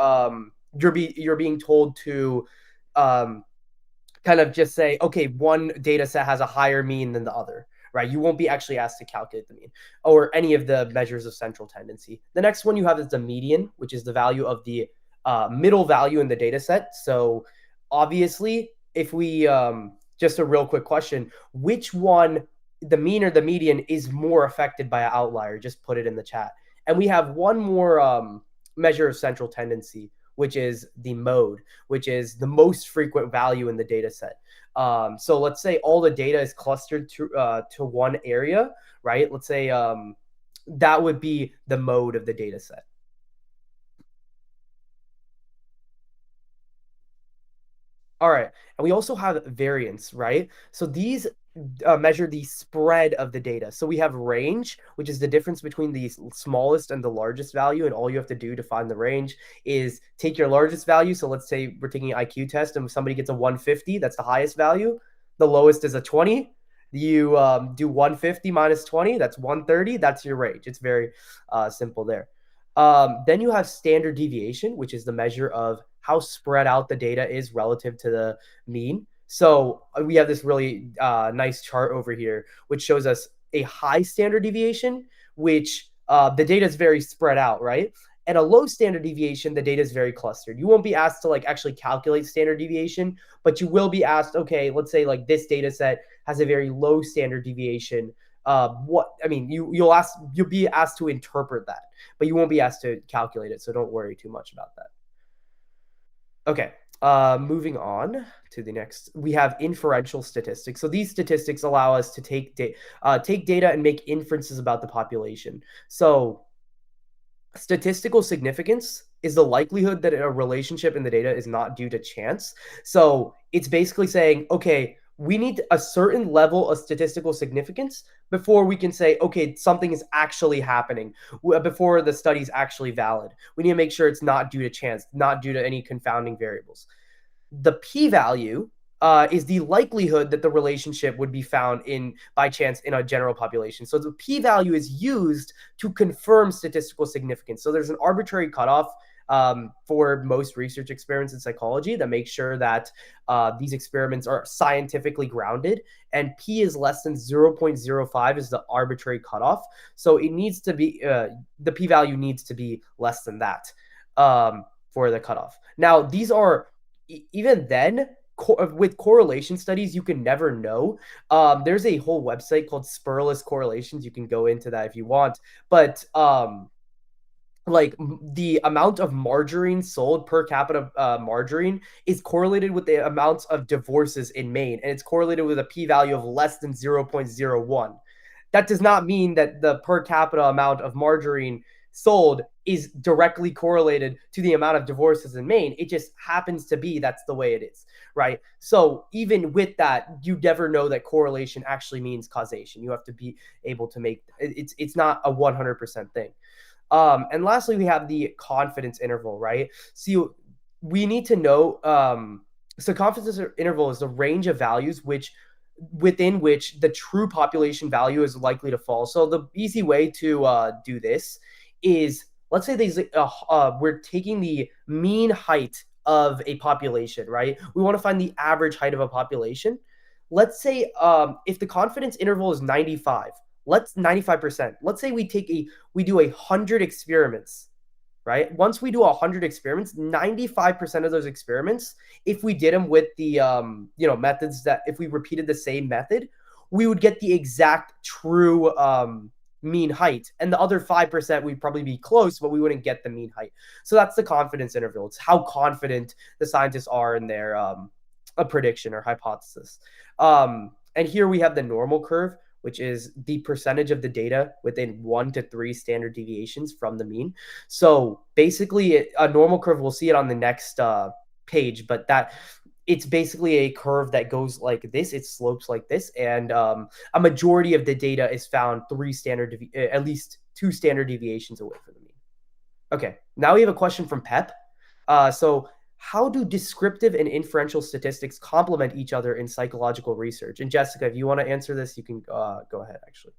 you're being told to kind of just say, okay, one data set has a higher mean than the other, right? You won't be actually asked to calculate the mean or any of the measures of central tendency. The next one you have is the median, which is the value of the middle value in the data set. So obviously, if we, just a real quick question, which one, the mean or the median, is more affected by an outlier? Just put it in the chat. And we have one more measure of central tendency, which is the mode, which is the most frequent value in the data set. So let's say all the data is clustered to one area, right? Let's say that would be the mode of the data set. All right. And we also have variance, right? So these measure the spread of the data. So we have range, which is the difference between the smallest and the largest value. And all you have to do to find the range is take your largest value. So let's say we're taking an IQ test and somebody gets a 150, that's the highest value. The lowest is a 20. You do 150 minus 20, that's 130. That's your range. It's very simple there. Then you have standard deviation, which is the measure of how spread out the data is relative to the mean. So we have this really nice chart over here, which shows us a high standard deviation, which the data is very spread out, right? And a low standard deviation, the data is very clustered. You won't be asked to like actually calculate standard deviation, but you will be asked, okay, let's say like this data set has a very low standard deviation. You'll be asked to interpret that, but you won't be asked to calculate it. So don't worry too much about that. Okay, moving on to the next, we have inferential statistics. So these statistics allow us to take data and make inferences about the population. So statistical significance is the likelihood that a relationship in the data is not due to chance. So it's basically saying, okay, we need a certain level of statistical significance before we can say, okay, something is actually happening, before the study is actually valid. We need to make sure it's not due to chance, not due to any confounding variables. The p-value is the likelihood that the relationship would be found by chance in a general population. So the p-value is used to confirm statistical significance. So there's an arbitrary cutoff for most research experiments in psychology that makes sure that these experiments are scientifically grounded, and p is less than 0.05 is the arbitrary cutoff. So it needs to be, the p-value needs to be less than that for the cutoff. Now, these are, even then, with correlation studies, you can never know. There's a whole website called Spurless Correlations. You can go into that if you want. But like the amount of margarine sold per capita margarine is correlated with the amounts of divorces in Maine, and it's correlated with a p-value of less than 0.01. That does not mean that the per capita amount of margarine sold is directly correlated to the amount of divorces in Maine. It just happens to be that's the way it is, right? So even with that, you never know that correlation actually means causation. You have to be able to make it's not a 100% thing. And lastly, we have the confidence interval, right? So we need to know, so confidence interval is the range of values within which the true population value is likely to fall. So the easy way to do this is, let's say we're taking the mean height of a population, right? We want to find the average height of a population. Let's say if the confidence interval is 95, 95%. Let's say we do 100 experiments, right? Once we do 100 experiments, 95% of those experiments, if we did them with the methods that if we repeated the same method, we would get the exact true mean height. And the other 5% we'd probably be close, but we wouldn't get the mean height. So that's the confidence interval. It's how confident the scientists are in their a prediction or hypothesis. And here we have the normal curve, which is the percentage of the data within 1 to 3 standard deviations from the mean. So basically, a normal curve, we'll see it on the next page, but it's basically a curve that goes like this. It slopes like this, and a majority of the data is found at least 2 standard deviations away from the mean. Okay, now we have a question from Pep. So how do descriptive and inferential statistics complement each other in psychological research? And Jessica, if you want to answer this, you can go ahead, actually.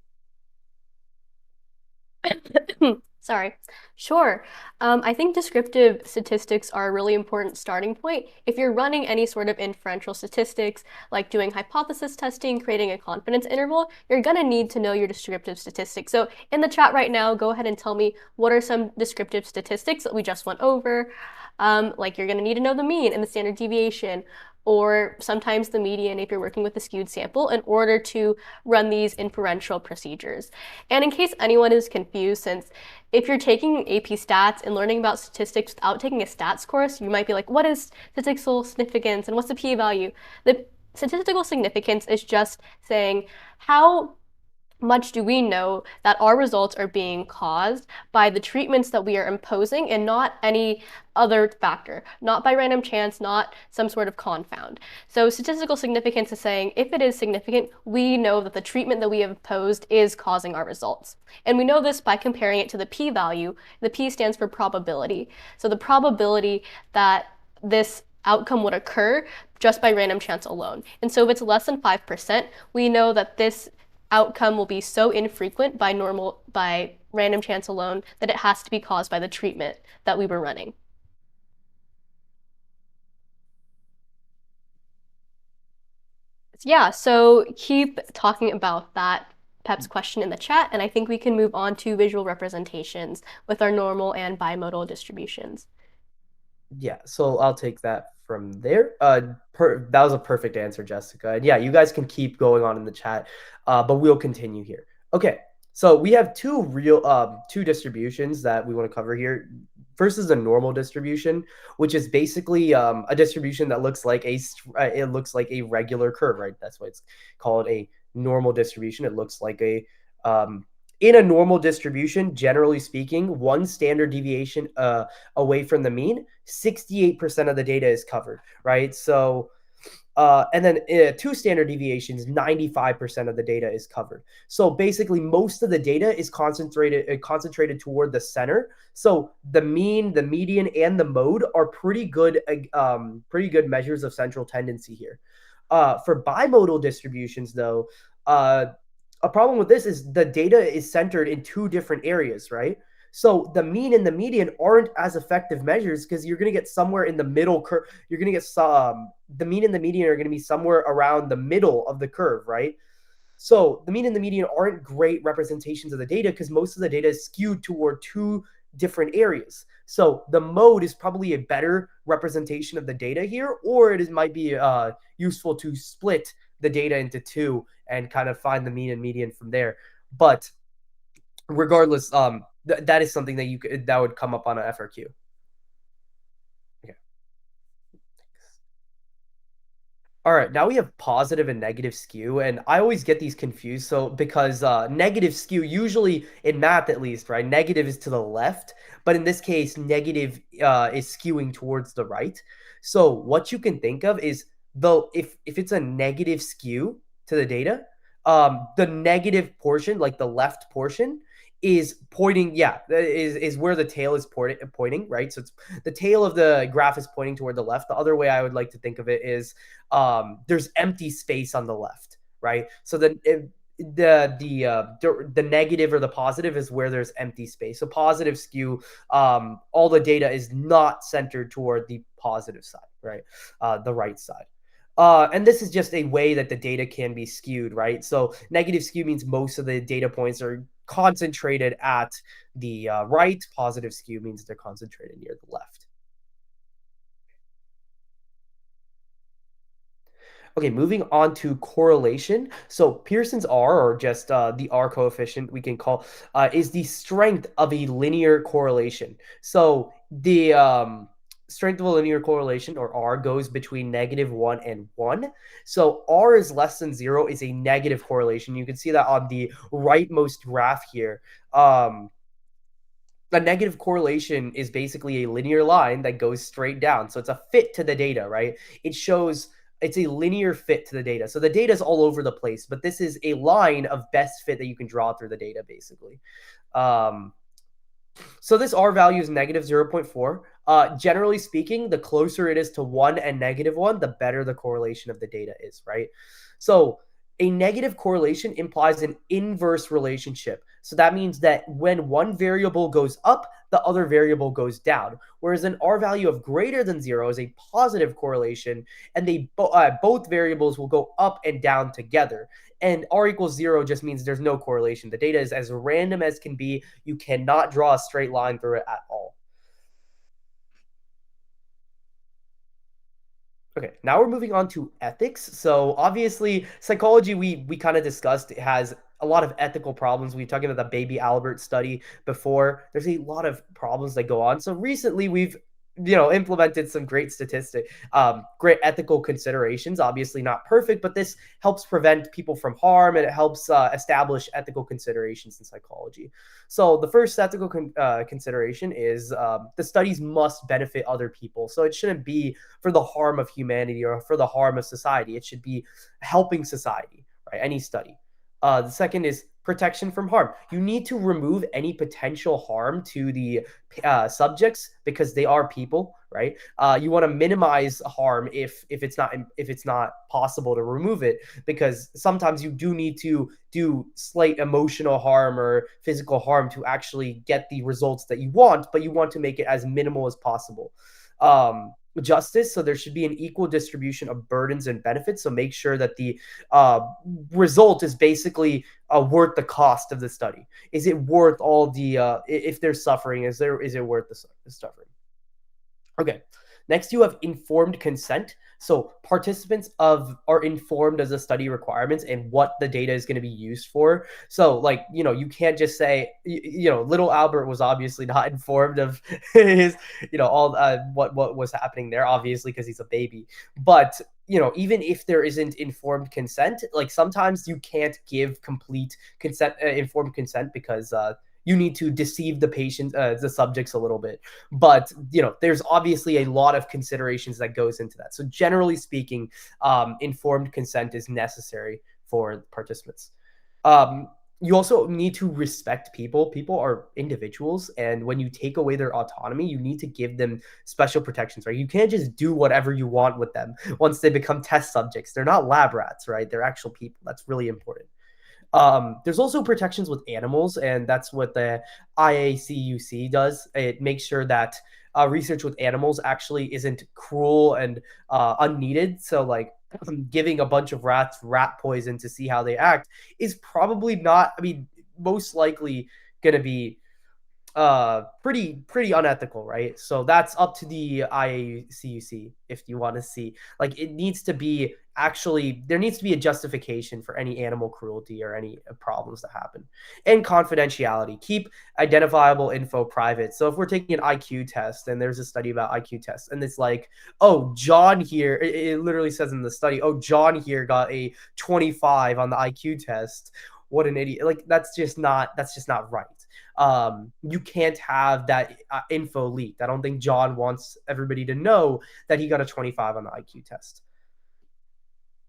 Sorry. Sure. I think descriptive statistics are a really important starting point. If you're running any sort of inferential statistics, like doing hypothesis testing, creating a confidence interval, you're going to need to know your descriptive statistics. So in the chat right now, go ahead and tell me what are some descriptive statistics that we just went over. Like you're going to need to know the mean and the standard deviation, or sometimes the median if you're working with a skewed sample, in order to run these inferential procedures. And in case anyone is confused, since if you're taking AP Stats and learning about statistics without taking a stats course, you might be like, what is statistical significance and what's the p-value? The statistical significance is just saying how much do we know that our results are being caused by the treatments that we are imposing and not any other factor, not by random chance, not some sort of confound. So statistical significance is saying if it is significant, we know that the treatment that we have imposed is causing our results. And we know this by comparing it to the p-value. The p stands for probability. So the probability that this outcome would occur just by random chance alone. And so if it's less than 5%, we know that this outcome will be so infrequent by random chance alone that it has to be caused by the treatment that we were running. Yeah, so keep talking about that Pep's question in the chat, and I think we can move on to visual representations with our normal and bimodal distributions. Yeah, so I'll take that from there. That was a perfect answer, Jessica. And yeah, you guys can keep going on in the chat, but we'll continue here. Okay, so we have two distributions that we want to cover here. First is a normal distribution, which is basically a distribution that looks like a regular curve, right? That's why it's called a normal distribution. It looks like in a normal distribution, generally speaking, 1 standard deviation away from the mean, 68% of the data is covered, right? So, and then 2 standard deviations, 95% of the data is covered. So basically, most of the data is concentrated toward the center. So the mean, the median, and the mode are pretty good measures of central tendency here. For bimodal distributions, though, a problem with this is the data is centered in 2 different areas, right? So the mean and the median aren't as effective measures because you're going to get somewhere in the middle curve. You're going to get the mean and the median are going to be somewhere around the middle of the curve, right? So the mean and the median aren't great representations of the data because most of the data is skewed toward 2 different areas. So the mode is probably a better representation of the data here, or it might be useful to split the data into 2 and kind of find the mean and median from there. But regardless, that is something that would come up on an FRQ. Okay. All right, now we have positive and negative skew, and I always get these confused. So because negative skew, usually in math at least, right? Negative is to the left, but in this case, negative is skewing towards the right. So what you can think of is if it's a negative skew to the data, the negative portion, like the left portion, is pointing, is where the tail is pointing, right? So it's the tail of the graph is pointing toward the left. The other way I would like to think of it is there's empty space on the left, right? So then the negative or the positive is where there's empty space. So positive skew, all the data is not centered toward the positive side, right? The right side. And this is just a way that the data can be skewed, right? So negative skew means most of the data points are concentrated at the right. Positive skew means they're concentrated near the left. Okay, moving on to correlation. So Pearson's R, or just the R coefficient we can call, is the strength of a linear correlation. So the strength of a linear correlation, or R, goes between -1 and 1. So R is less than 0 is a negative correlation. You can see that on the rightmost graph here. A negative correlation is basically a linear line that goes straight down. So it's a fit to the data, right? It shows it's a linear fit to the data. So the data is all over the place, but this is a line of best fit that you can draw through the data, basically. So this R value is -0.4. Generally speaking, the closer it is to 1 and -1, the better the correlation of the data is, right? So a negative correlation implies an inverse relationship. So that means that when one variable goes up, the other variable goes down. Whereas an R value of greater than 0 is a positive correlation, and both variables will go up and down together. And R equals 0 just means there's no correlation. The data is as random as can be. You cannot draw a straight line through it at all. Okay, now we're moving on to ethics. So obviously, psychology, we kind of discussed, it has a lot of ethical problems. We were talking about the Baby Albert study before. There's a lot of problems that go on. So recently, we've implemented some great great ethical considerations. Obviously not perfect, but this helps prevent people from harm, and it helps establish ethical considerations in psychology. So the first ethical consideration is the studies must benefit other people. So it shouldn't be for the harm of humanity or for the harm of society. It should be helping society, right? Any study. The second is protection from harm. You need to remove any potential harm to the subjects because they are people, right? You want to minimize harm if it's not possible to remove it, because sometimes you do need to do slight emotional harm or physical harm to actually get the results that you want, but you want to make it as minimal as possible. Justice, so there should be an equal distribution of burdens and benefits. So make sure that the result is basically worth the cost of the study. Is it worth all the if there's suffering? Is it worth the suffering? Okay. Next, you have informed consent. So participants are informed as the study requirements and what the data is going to be used for. So you can't just say, little Albert was obviously not informed of his, all what was happening there, obviously, because he's a baby. But even if there isn't informed consent, like sometimes you can't give complete consent, informed consent, because you need to deceive the patient, the subjects a little bit. But, there's obviously a lot of considerations that goes into that. So generally speaking, informed consent is necessary for participants. You also need to respect people. People are individuals, and when you take away their autonomy, you need to give them special protections, right? You can't just do whatever you want with them once they become test subjects. They're not lab rats, right? They're actual people. That's really important. There's also protections with animals, and that's what the IACUC does. It makes sure that research with animals actually isn't cruel and unneeded. So giving a bunch of rats rat poison to see how they act is probably not, most likely going to be pretty unethical, right? So that's up to the IACUC if you want to see. It needs to be there needs to be a justification for any animal cruelty or any problems that happen. And confidentiality. Keep identifiable info private. So if we're taking an IQ test and there's a study about IQ tests and it's oh, John here, it literally says in the study, oh, John here got a 25 on the IQ test. What an idiot. That's just not right. You can't have that info leaked. I don't think John wants everybody to know that he got a 25 on the IQ test.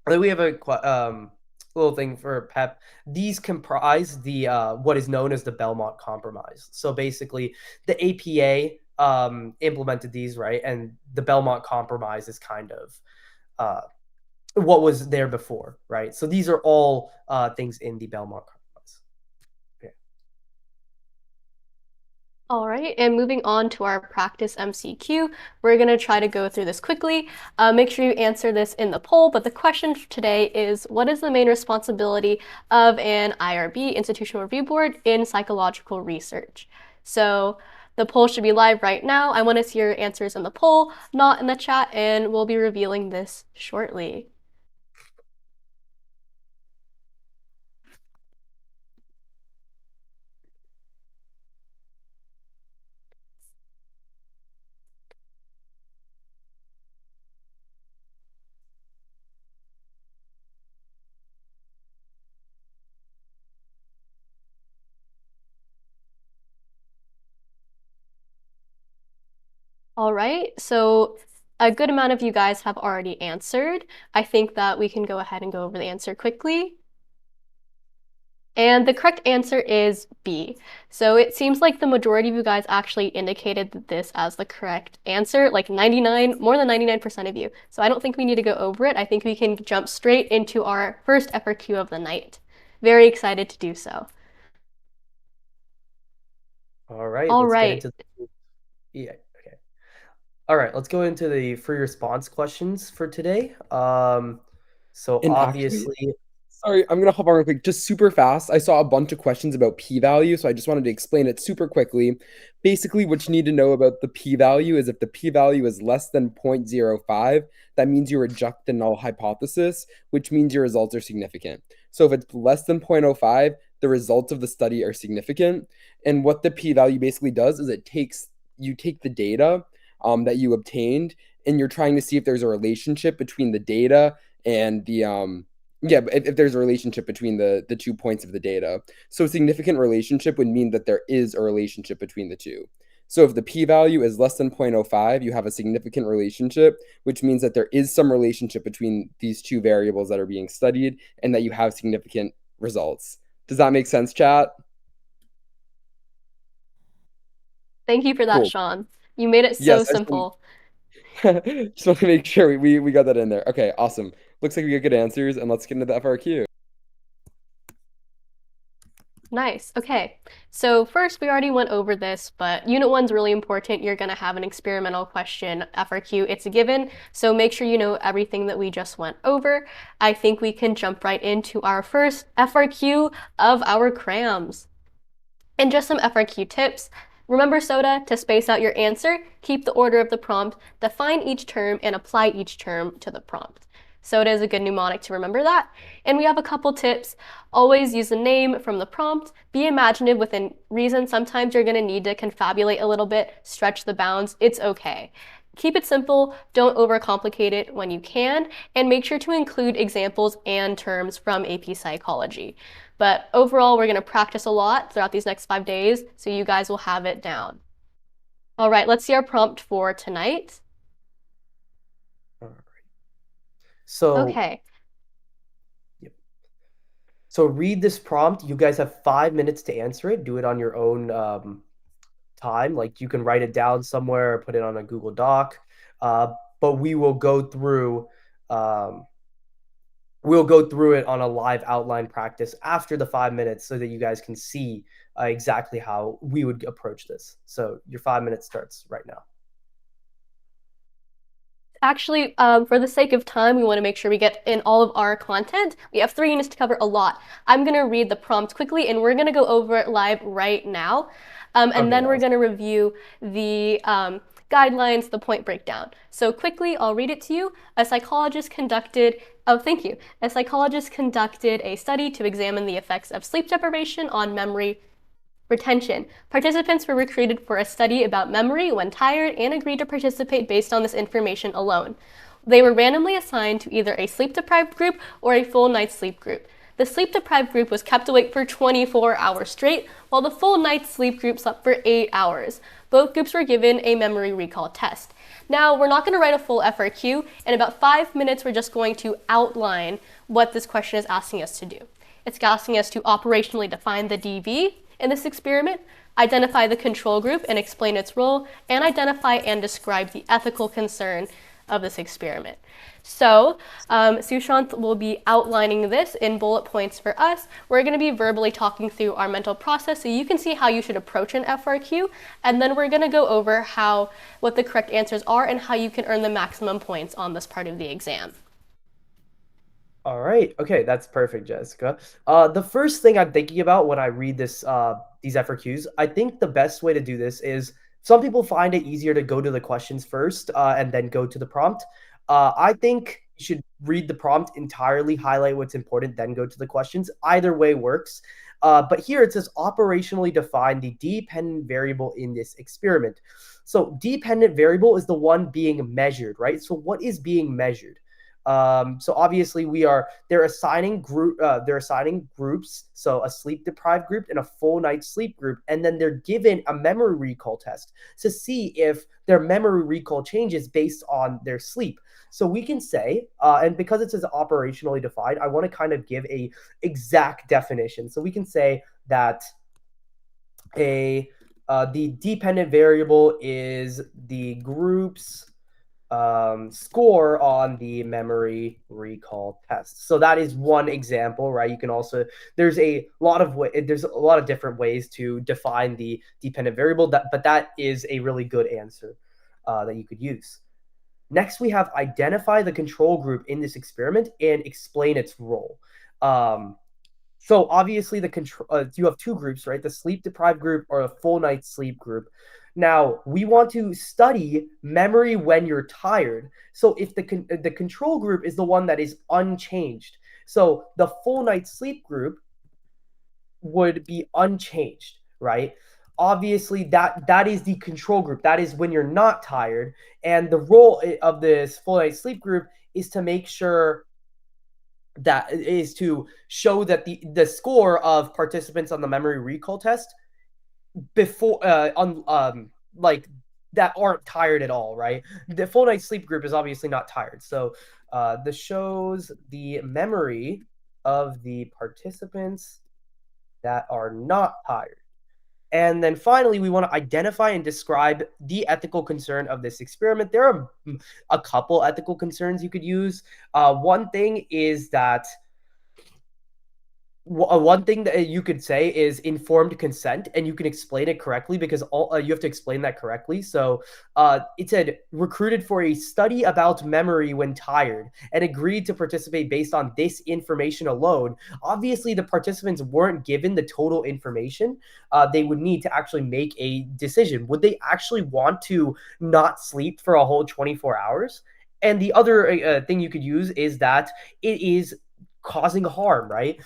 And then we have a little thing for PEP. These comprise the what is known as the Belmont Compromise. So basically, the APA implemented these, right? And the Belmont Compromise is kind of what was there before, right? So these are all things in the Belmont Compromise. Okay. All right, and moving on to our practice MCQ, we're going to try to go through this quickly. Make sure you answer this in the poll, but the question for today is, what is the main responsibility of an IRB, Institutional Review Board, in psychological research? So the poll should be live right now. I want to see your answers in the poll, not in the chat, and we'll be revealing this shortly. All right, so a good amount of you guys have already answered. I think that we can go ahead and go over the answer quickly. And the correct answer is B. So it seems like the majority of you guys actually indicated this as the correct answer, like more than 99% of you. So I don't think we need to go over it. I think we can jump straight into our first FRQ of the night. Very excited to do so. All right. All let's right. Get into yeah. Okay. All right. Let's go into the free response questions for today. So And obviously. Sorry, I'm going to hop on real quick, just super fast. I saw a bunch of questions about p-value, so I just wanted to explain it super quickly. Basically, what you need to know about the p-value is if the p-value is less than 0.05, that means you reject the null hypothesis, which means your results are significant. So if it's less than 0.05, the results of the study are significant. And what the p-value basically does is you take the data that you obtained, and you're trying to see if there's a relationship between the data and the if there's a relationship between the 2 points of the data. So significant relationship would mean that there is a relationship between the two. So if the p-value is less than 0.05, you have a significant relationship, which means that there is some relationship between these two variables that are being studied and that you have significant results. Does that make sense, chat? Thank you for that, Cool. Sean. You made it so simple. Just want to make sure we got that in there. Okay, awesome. Looks like we got good answers, and let's get into the FRQ. Nice. Okay. So first, we already went over this, but Unit 1's really important. You're going to have an experimental question FRQ. It's a given, so make sure you know everything that we just went over. I think we can jump right into our first FRQ of our crams. And just some FRQ tips. Remember SOTA to space out your answer, keep the order of the prompt, define each term, and apply each term to the prompt. SOTA is a good mnemonic to remember that. And we have a couple tips. Always use the name from the prompt. Be imaginative within reason. Sometimes you're going to need to confabulate a little bit, stretch the bounds. It's okay. Keep it simple, don't overcomplicate it when you can, and make sure to include examples and terms from AP Psychology. But overall, we're going to practice a lot throughout these next 5 days, so you guys will have it down. All right, let's see our prompt for tonight. All right. So okay. Yep. So read this prompt. You guys have 5 minutes to answer it. Do it on your own time. Like you can write it down somewhere or put it on a Google Doc. But we will go through it on a live outline practice after the 5 minutes so that you guys can see exactly how we would approach this. So your 5 minutes starts right now. Actually, for the sake of time, we want to make sure we get in all of our content. We have 3 units to cover a lot. I'm going to read the prompt quickly, and we're going to go over it live right now. And then we're going to review the guidelines, the point breakdown. So quickly, I'll read it to you. A psychologist conducted a study to examine the effects of sleep deprivation on memory retention. Participants were recruited for a study about memory when tired and agreed to participate based on this information alone. They were randomly assigned to either a sleep-deprived group or a full night's sleep group. The sleep-deprived group was kept awake for 24 hours straight, while the full night's sleep group slept for 8 hours. Both groups were given a memory recall test. Now, we're not going to write a full FRQ. In about 5 minutes, we're just going to outline what this question is asking us to do. It's asking us to operationally define the DV in this experiment, identify the control group and explain its role, and identify and describe the ethical concern of this experiment. So Sushant will be outlining this in bullet points for us. We're going to be verbally talking through our mental process so you can see how you should approach an FRQ, and then we're going to go over what the correct answers are and how you can earn the maximum points on this part of the exam. All right. Okay, that's perfect, Jessica. The first thing I'm thinking about when I read these FRQs, I think the best way to do this is some people find it easier to go to the questions first and then go to the prompt. I think you should read the prompt entirely, highlight what's important, then go to the questions. Either way works. But here it says operationally define the dependent variable in this experiment. So dependent variable is the one being measured, right? So what is being measured? So obviously they're assigning groups, so a sleep deprived group and a full night's sleep group, and then they're given a memory recall test to see if their memory recall changes based on their sleep. So we can say, and because it says operationally defined, I want to kind of give a exact definition. So we can say that the dependent variable is the group's score on the memory recall test. So that is one example, right? You can also there's a lot of different ways to define the dependent variable, but that is a really good answer that you could use. Next, we have identify the control group in this experiment and explain its role. So obviously you have two groups, right? The sleep deprived group or a full night's sleep group. Now, we want to study memory when you're tired. So if the control group is the one that is unchanged, so the full night's sleep group would be unchanged, right? Obviously, that is the control group. That is when you're not tired. And the role of this full night's sleep group is to make sure that is to show that the score of participants on the memory recall test before like that aren't tired at all, right? The full night sleep group is obviously not tired. So this shows the memory of the participants that are not tired. And then finally, we want to identify and describe the ethical concern of this experiment. There are a couple ethical concerns you could use. One thing is that one thing that you could say is informed consent, and you can explain it correctly because you have to explain that correctly. So it said recruited for a study about memory when tired and agreed to participate based on this information alone. Obviously, the participants weren't given the total information. They would need to actually make a decision. Would they actually want to not sleep for a whole 24 hours? And the other thing you could use is that it is causing harm, right?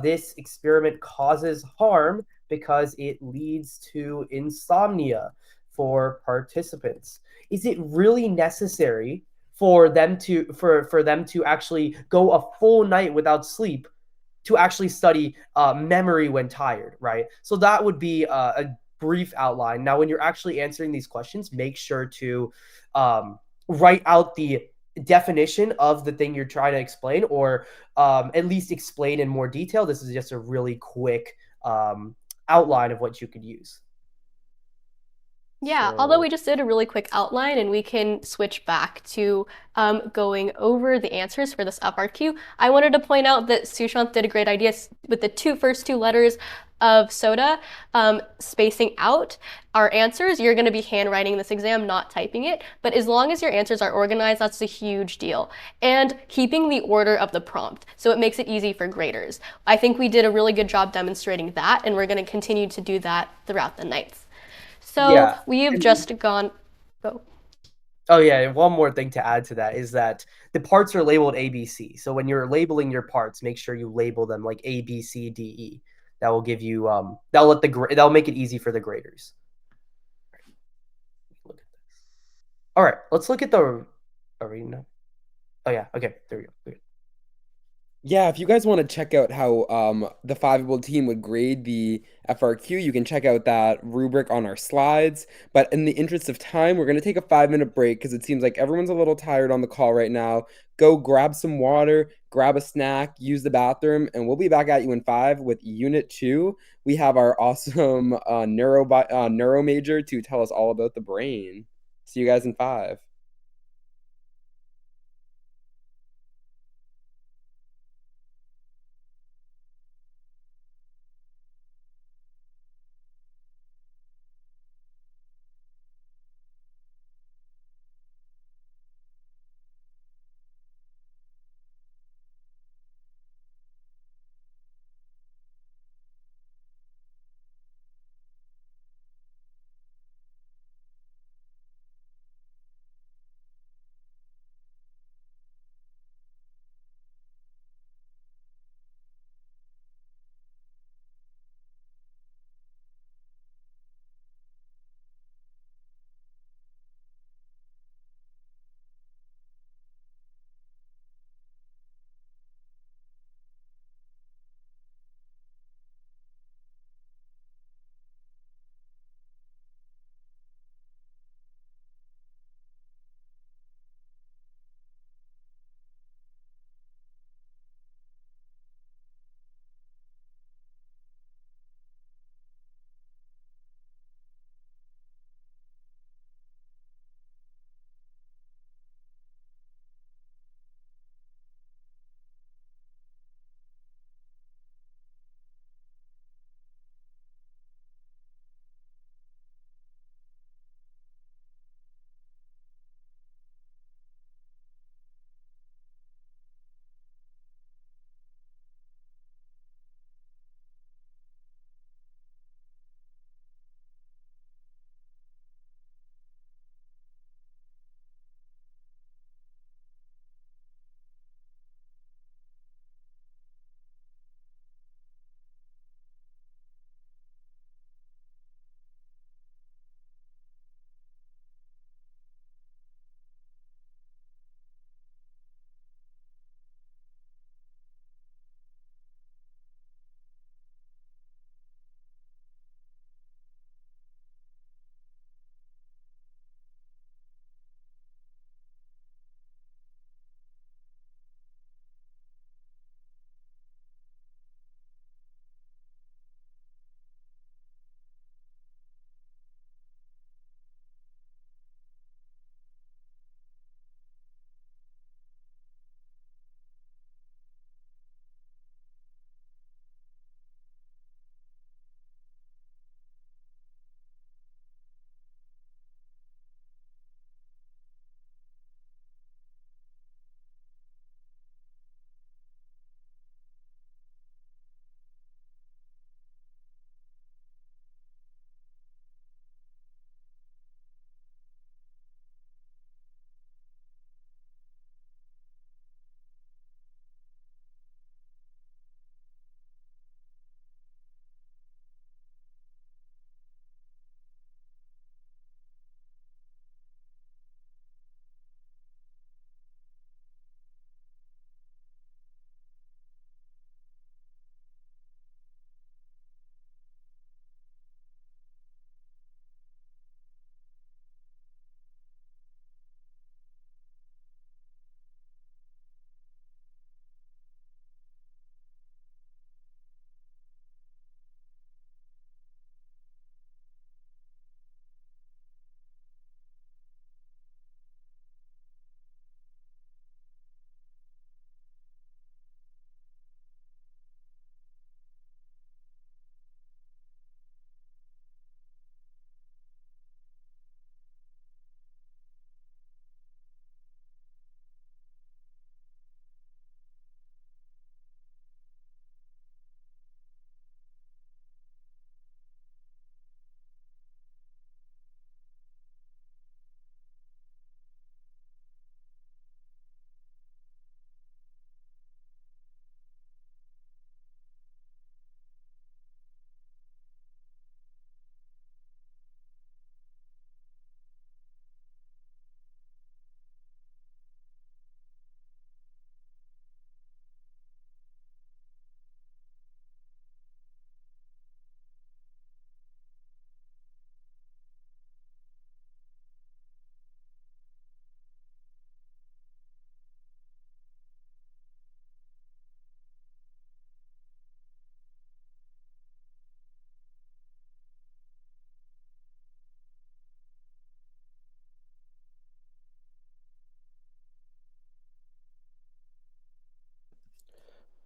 This experiment causes harm because it leads to insomnia for participants. Is it really necessary for them to actually go a full night without sleep to actually study memory when tired, right? So that would be a brief outline. Now, when you're actually answering these questions, make sure to write out the definition of the thing you're trying to explain, or at least explain in more detail. This is just a really quick outline of what you could use. Yeah, although we just did a really quick outline and we can switch back to going over the answers for this FRQ, I wanted to point out that Sushant did a great idea with the first two letters of soda, spacing out our answers. You're going to be handwriting this exam, not typing it, but as long as your answers are organized, that's a huge deal. And keeping the order of the prompt, so it makes it easy for graders. I think we did a really good job demonstrating that, and we're going to continue to do that throughout the nights. So we have just gone. Oh yeah, one more thing to add to that is that the parts are labeled A, B, C. So when you're labeling your parts, make sure you label them like A, B, C, D, E. That will give you that'll make it easy for the graders. Look at this. All right, let's look at the arena. Oh yeah, okay, there we go. Good. Yeah, if you guys want to check out how the Fiveable team would grade the FRQ, you can check out that rubric on our slides. But in the interest of time, we're going to take a 5-minute break because it seems like everyone's a little tired on the call right now. Go grab some water, grab a snack, use the bathroom, and we'll be back at you in 5 with Unit 2. We have our awesome neuro major to tell us all about the brain. See you guys in 5.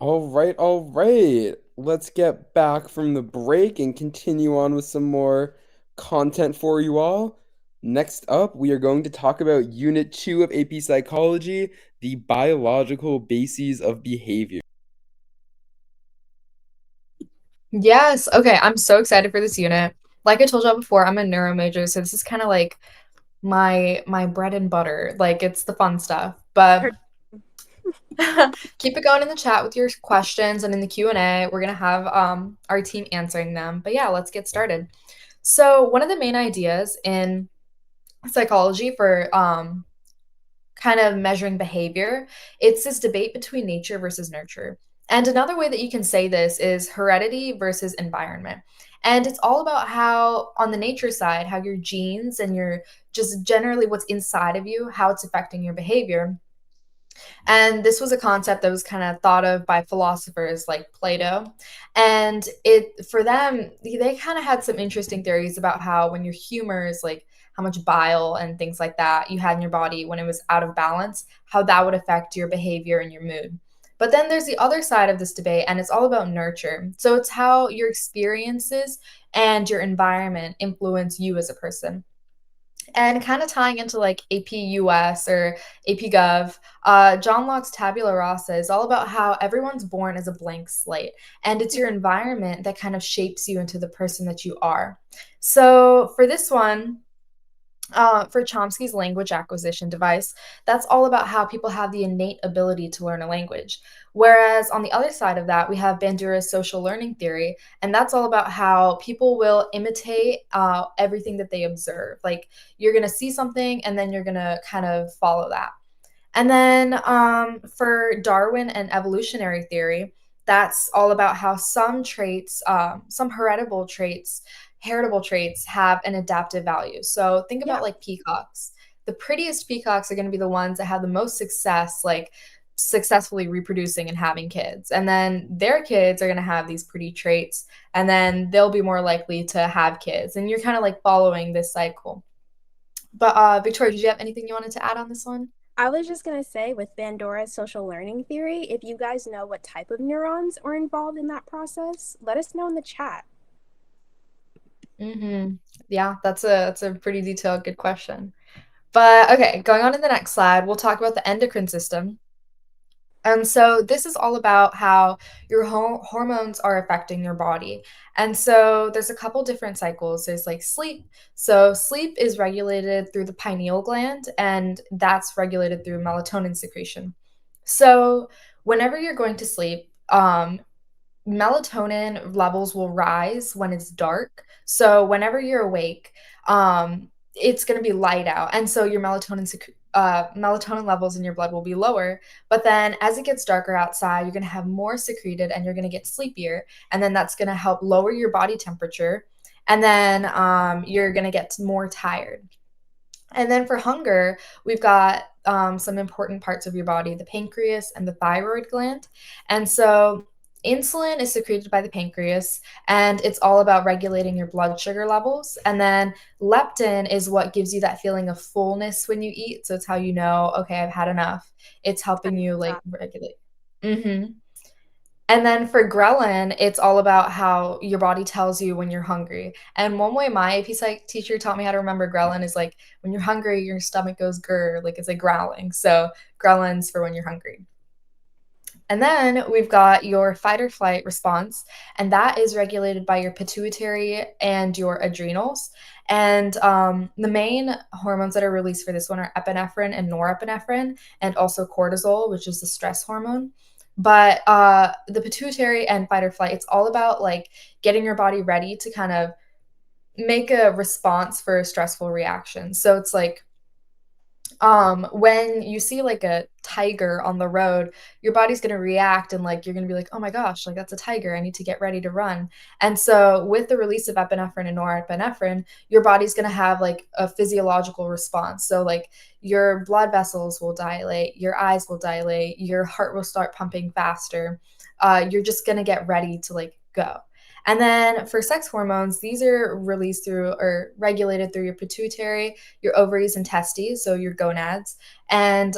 All right, all right. Let's get back from the break and continue on with some more content for you all. Next up, we are going to talk about Unit 2 of AP Psychology, the biological bases of behavior. Yes. Okay. I'm so excited for this unit. Like I told y'all before, I'm a neuro major, so this is kind of like my bread and butter. Like it's the fun stuff. But keep it going in the chat with your questions, and in the Q&A, we're gonna have our team answering them. But yeah, let's get started. So one of the main ideas in psychology for kind of measuring behavior, it's this debate between nature versus nurture. And another way that you can say this is heredity versus environment. And it's all about how, on the nature side, how your genes and your just generally what's inside of you, how it's affecting your behavior. And this was a concept that was kind of thought of by philosophers like Plato. And it for them, they kind of had some interesting theories about how when your humors, like how much bile and things like that you had in your body when it was out of balance, how that would affect your behavior and your mood. But then there's the other side of this debate, and it's all about nurture. So it's how your experiences and your environment influence you as a person. And kind of tying into like AP US or AP Gov, John Locke's Tabula Rasa is all about how everyone's born as a blank slate, and it's your environment that kind of shapes you into the person that you are. So for this one, for Chomsky's language acquisition device, that's all about how people have the innate ability to learn a language. Whereas on the other side of that, we have Bandura's social learning theory, and that's all about how people will imitate everything that they observe. Like you're going to see something, and then you're going to kind of follow that. And then for Darwin and evolutionary theory, that's all about how some traits, some heritable traits have an adaptive value. So think about like peacocks. The prettiest peacocks are going to be the ones that have the most success, like successfully reproducing and having kids. And then their kids are going to have these pretty traits, and then they'll be more likely to have kids. And you're kind of like following this cycle. But Victoria, did you have anything you wanted to add on this one? I was just going to say, with Bandura's social learning theory, if you guys know what type of neurons are involved in that process, let us know in the chat. Yeah, that's a pretty detailed, good question. But okay, going on to the next slide, we'll talk about the endocrine system. And so this is all about how your hormones are affecting your body. And so there's a couple different cycles. There's like sleep. So sleep is regulated through the pineal gland, and that's regulated through melatonin secretion. So whenever you're going to sleep, melatonin levels will rise when it's dark. So whenever you're awake, it's going to be light out, and so your melatonin levels in your blood will be lower. But then as it gets darker outside, you're going to have more secreted, and you're going to get sleepier, and then that's going to help lower your body temperature, and then you're going to get more tired. And then for hunger, we've got some important parts of your body, the pancreas and the thyroid gland. And so insulin is secreted by the pancreas, and it's all about regulating your blood sugar levels. And then leptin is what gives you that feeling of fullness when you eat. So it's how you know, okay, I've had enough. It's helping you like regulate. And then for ghrelin, it's all about how your body tells you when you're hungry. And one way my AP Psych teacher taught me how to remember ghrelin is like when you're hungry, your stomach goes grr, like it's like growling. So ghrelin's for when you're hungry. And then we've got your fight or flight response, and that is regulated by your pituitary and your adrenals. And the main hormones that are released for this one are epinephrine and norepinephrine, and also cortisol, which is the stress hormone. But the pituitary and fight or flight, it's all about like getting your body ready to kind of make a response for a stressful reaction. So it's like when you see like a tiger on the road, your body's going to react, and like you're going to be like, oh my gosh, like that's a tiger, I need to get ready to run. And so with the release of epinephrine and norepinephrine, your body's going to have like a physiological response. So like your blood vessels will dilate, your eyes will dilate, your heart will start pumping faster. You're just going to get ready to like go. And then for sex hormones, these are released through or regulated through your pituitary, your ovaries and testes, so your gonads. And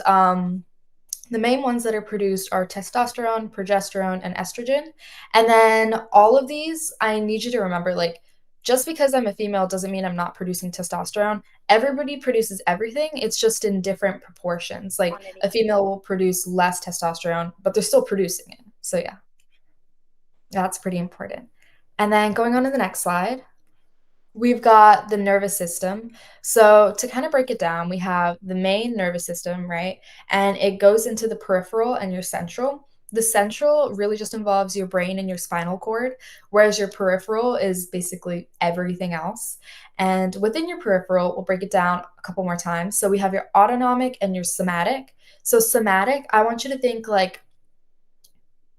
The main ones that are produced are testosterone, progesterone, and estrogen. And then all of these, I need you to remember, like, just because I'm a female doesn't mean I'm not producing testosterone. Everybody produces everything. It's just in different proportions. Like a female will produce less testosterone, but they're still producing it. So yeah, that's pretty important. And then going on to the next slide, we've got the nervous system. So to kind of break it down, we have the main nervous system, right? And it goes into the peripheral and your central. The central really just involves your brain and your spinal cord, whereas your peripheral is basically everything else. And within your peripheral, we'll break it down a couple more times. So we have your autonomic and your somatic. So somatic, I want you to think like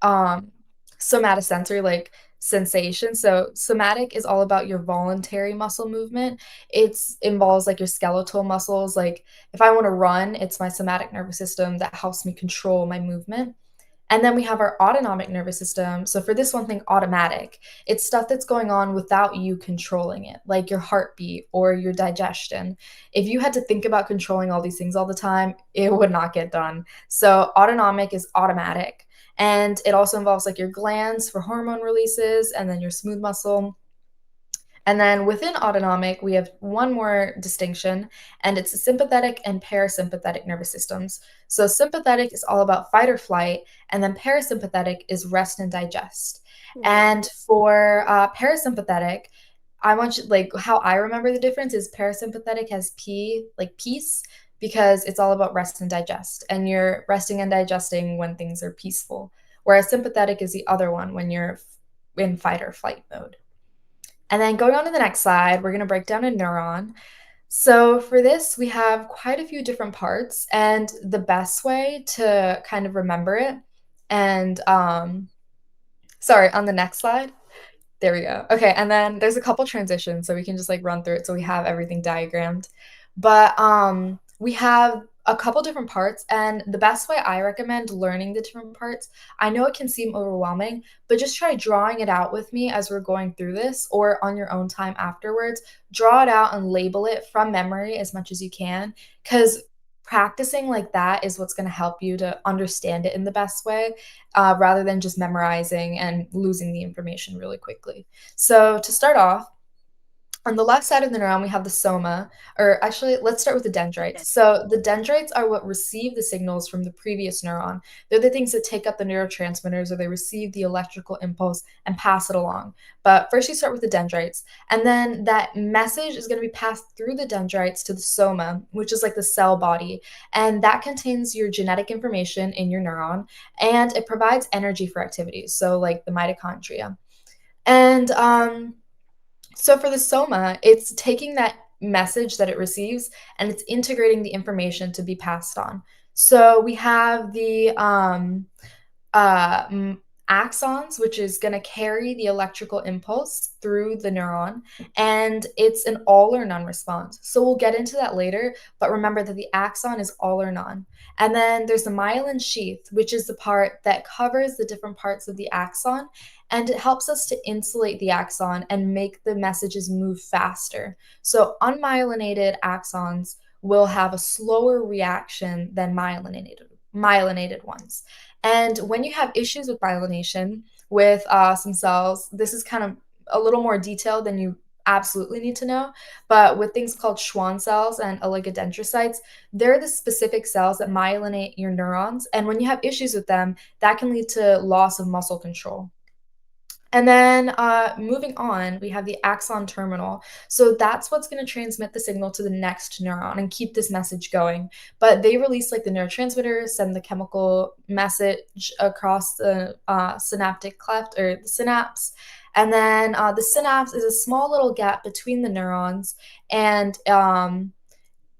somatosensory, like sensation. So somatic is all about your voluntary muscle movement. It involves like your skeletal muscles. Like if I want to run, it's my somatic nervous system that helps me control my movement. And then we have our autonomic nervous system. So for this one thing, automatic, it's stuff that's going on without you controlling it, like your heartbeat or your digestion. If you had to think about controlling all these things all the time, it would not get done. So autonomic is automatic. And it also involves like your glands for hormone releases and then your smooth muscle. And then within autonomic, we have one more distinction, and it's the sympathetic and parasympathetic nervous systems. So sympathetic is all about fight or flight, and then parasympathetic is rest and digest. And for parasympathetic, I want you, like, how I remember the difference is parasympathetic has P, like peace, because it's all about rest and digest, and you're resting and digesting when things are peaceful. Whereas sympathetic is the other one when you're in fight or flight mode. And then going on to the next slide, we're going to break down a neuron. So for this, we have quite a few different parts, and the best way to kind of remember it, and sorry, on the next slide, there we go. Okay, and then there's a couple transitions, so we can just like run through it so we have everything diagrammed. But we have a couple different parts, and the best way I recommend learning the different parts, I know it can seem overwhelming, but just try drawing it out with me as we're going through this or on your own time afterwards. Draw it out and label it from memory as much as you can, because practicing like that is what's going to help you to understand it in the best way, rather than just memorizing and losing the information really quickly. So to start off, on the left side of the neuron, we have the soma, or actually, let's start with the dendrites. So the dendrites are what receive the signals from the previous neuron. They're the things that take up the neurotransmitters, or they receive the electrical impulse and pass it along. But first you start with the dendrites, and then that message is going to be passed through the dendrites to the soma, which is like the cell body, and that contains your genetic information in your neuron, and it provides energy for activities, so like the mitochondria. And so for the soma, it's taking that message that it receives and it's integrating the information to be passed on. So we have the axons, which is going to carry the electrical impulse through the neuron, and it's an all or none response. So we'll get into that later, but remember that the axon is all or none. And then there's the myelin sheath, which is the part that covers the different parts of the axon, and it helps us to insulate the axon and make the messages move faster. So unmyelinated axons will have a slower reaction than myelinated ones. And when you have issues with myelination with some cells, this is kind of a little more detailed than you absolutely need to know. But with things called Schwann cells and oligodendrocytes, they're the specific cells that myelinate your neurons. And when you have issues with them, that can lead to loss of muscle control. And then moving on, we have the axon terminal. So that's what's going to transmit the signal to the next neuron and keep this message going. But they release like the neurotransmitters, send the chemical message across the synaptic cleft or the synapse. And then the synapse is a small little gap between the neurons, and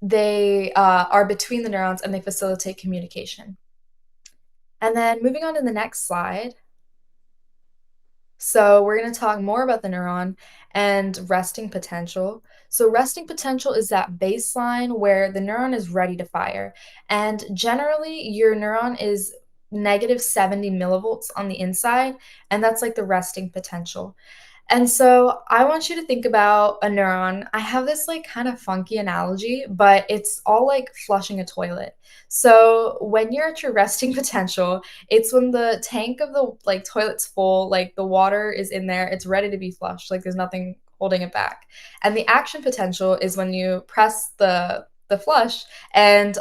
they are between the neurons and they facilitate communication. And then moving on to the next slide. So we're going to talk more about the neuron and resting potential. So resting potential is that baseline where the neuron is ready to fire. And generally, your neuron is negative 70 millivolts on the inside, and that's like the resting potential. And so I want you to think about a neuron. I have this like kind of funky analogy, but it's all like flushing a toilet. So when you're at your resting potential, it's when the tank of the like toilet's full, like the water is in there, it's ready to be flushed, like there's nothing holding it back. And the action potential is when you press the flush, and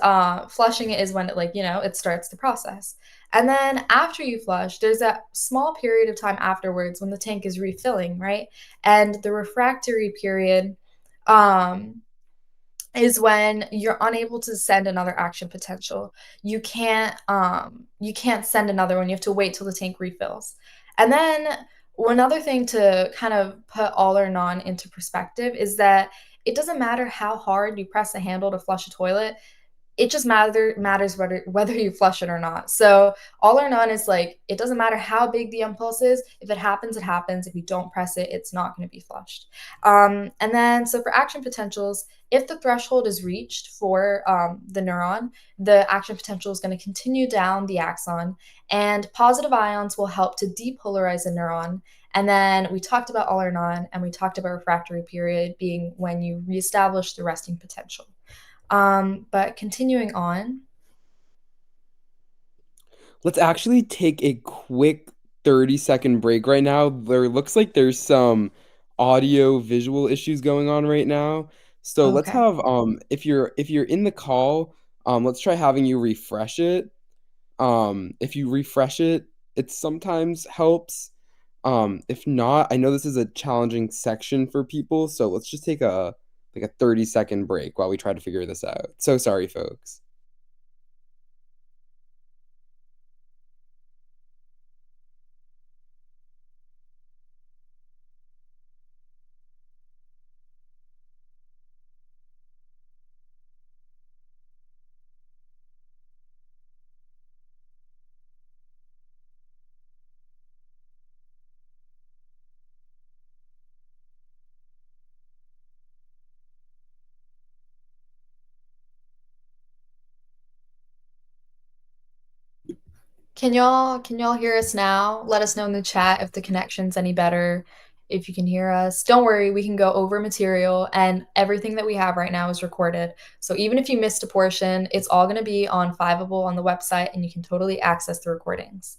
flushing it is when it like, it starts the process. And then after you flush, there's that small period of time afterwards when the tank is refilling, right? And the refractory period um, is when you're unable to send another action potential. You can't send another one. You have to wait till the tank refills. And then one other thing to kind of put all or none into perspective is that it doesn't matter how hard you press the handle to flush a toilet, it just matters whether you flush it or not. So all or none is like, it doesn't matter how big the impulse is. If it happens, it happens. If you don't press it, it's not going to be flushed. And then, so for action potentials, if the threshold is reached for the neuron, the action potential is going to continue down the axon, and positive ions will help to depolarize a neuron. And then we talked about all or none, and we talked about refractory period being when you reestablish the resting potential. But continuing on. Let's actually take a quick 30-second break right now. There looks like there's some audio visual issues going on right now. So let's Okay. have if you're in the call, let's try having you refresh it. If you refresh it, it sometimes helps. If not, I know this is a challenging section for people, so let's just take a 30-second break while we try to figure this out. So sorry, folks. Can y'all hear us now? Let us know in the chat if the connection's any better, if you can hear us. Don't worry, we can go over material, and everything that we have right now is recorded. So even if you missed a portion, it's all going to be on Fiveable on the website, and you can totally access the recordings.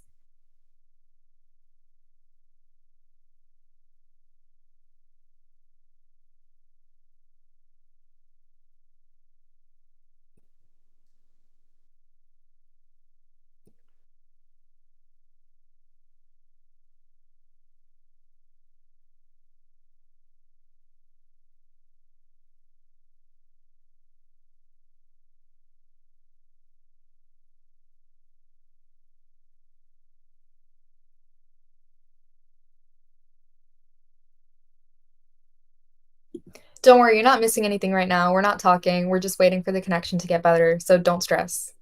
Don't worry, you're not missing anything right now. We're not talking. We're just waiting for the connection to get better, so don't stress.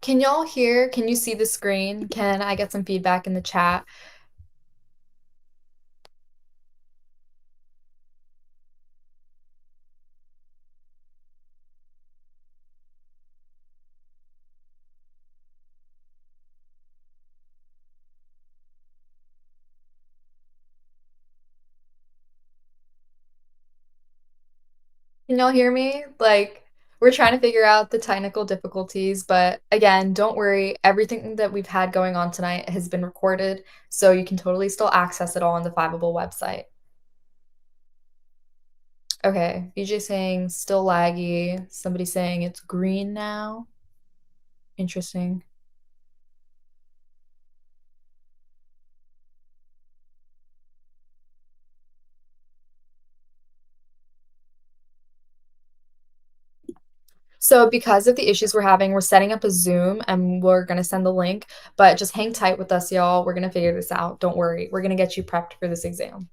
Can y'all hear? Can you see the screen? Can I get some feedback in the chat? Can y'all hear me? Like, we're trying to figure out the technical difficulties, but again, don't worry. Everything that we've had going on tonight has been recorded, so you can totally still access it all on the Fiveable website. Okay, BJ saying still laggy. Somebody saying it's green now. Interesting. So because of the issues we're having, we're setting up a Zoom and we're going to send the link, but just hang tight with us, y'all. We're going to figure this out. Don't worry. We're going to get you prepped for this exam.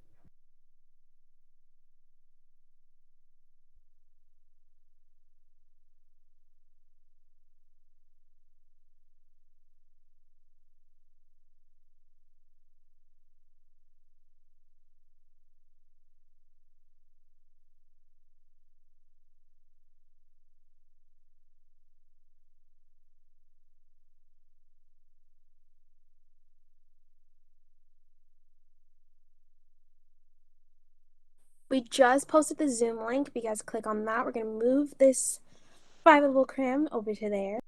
We just posted the Zoom link. If you guys click on that, we're going to move this Fiveable cram over to there.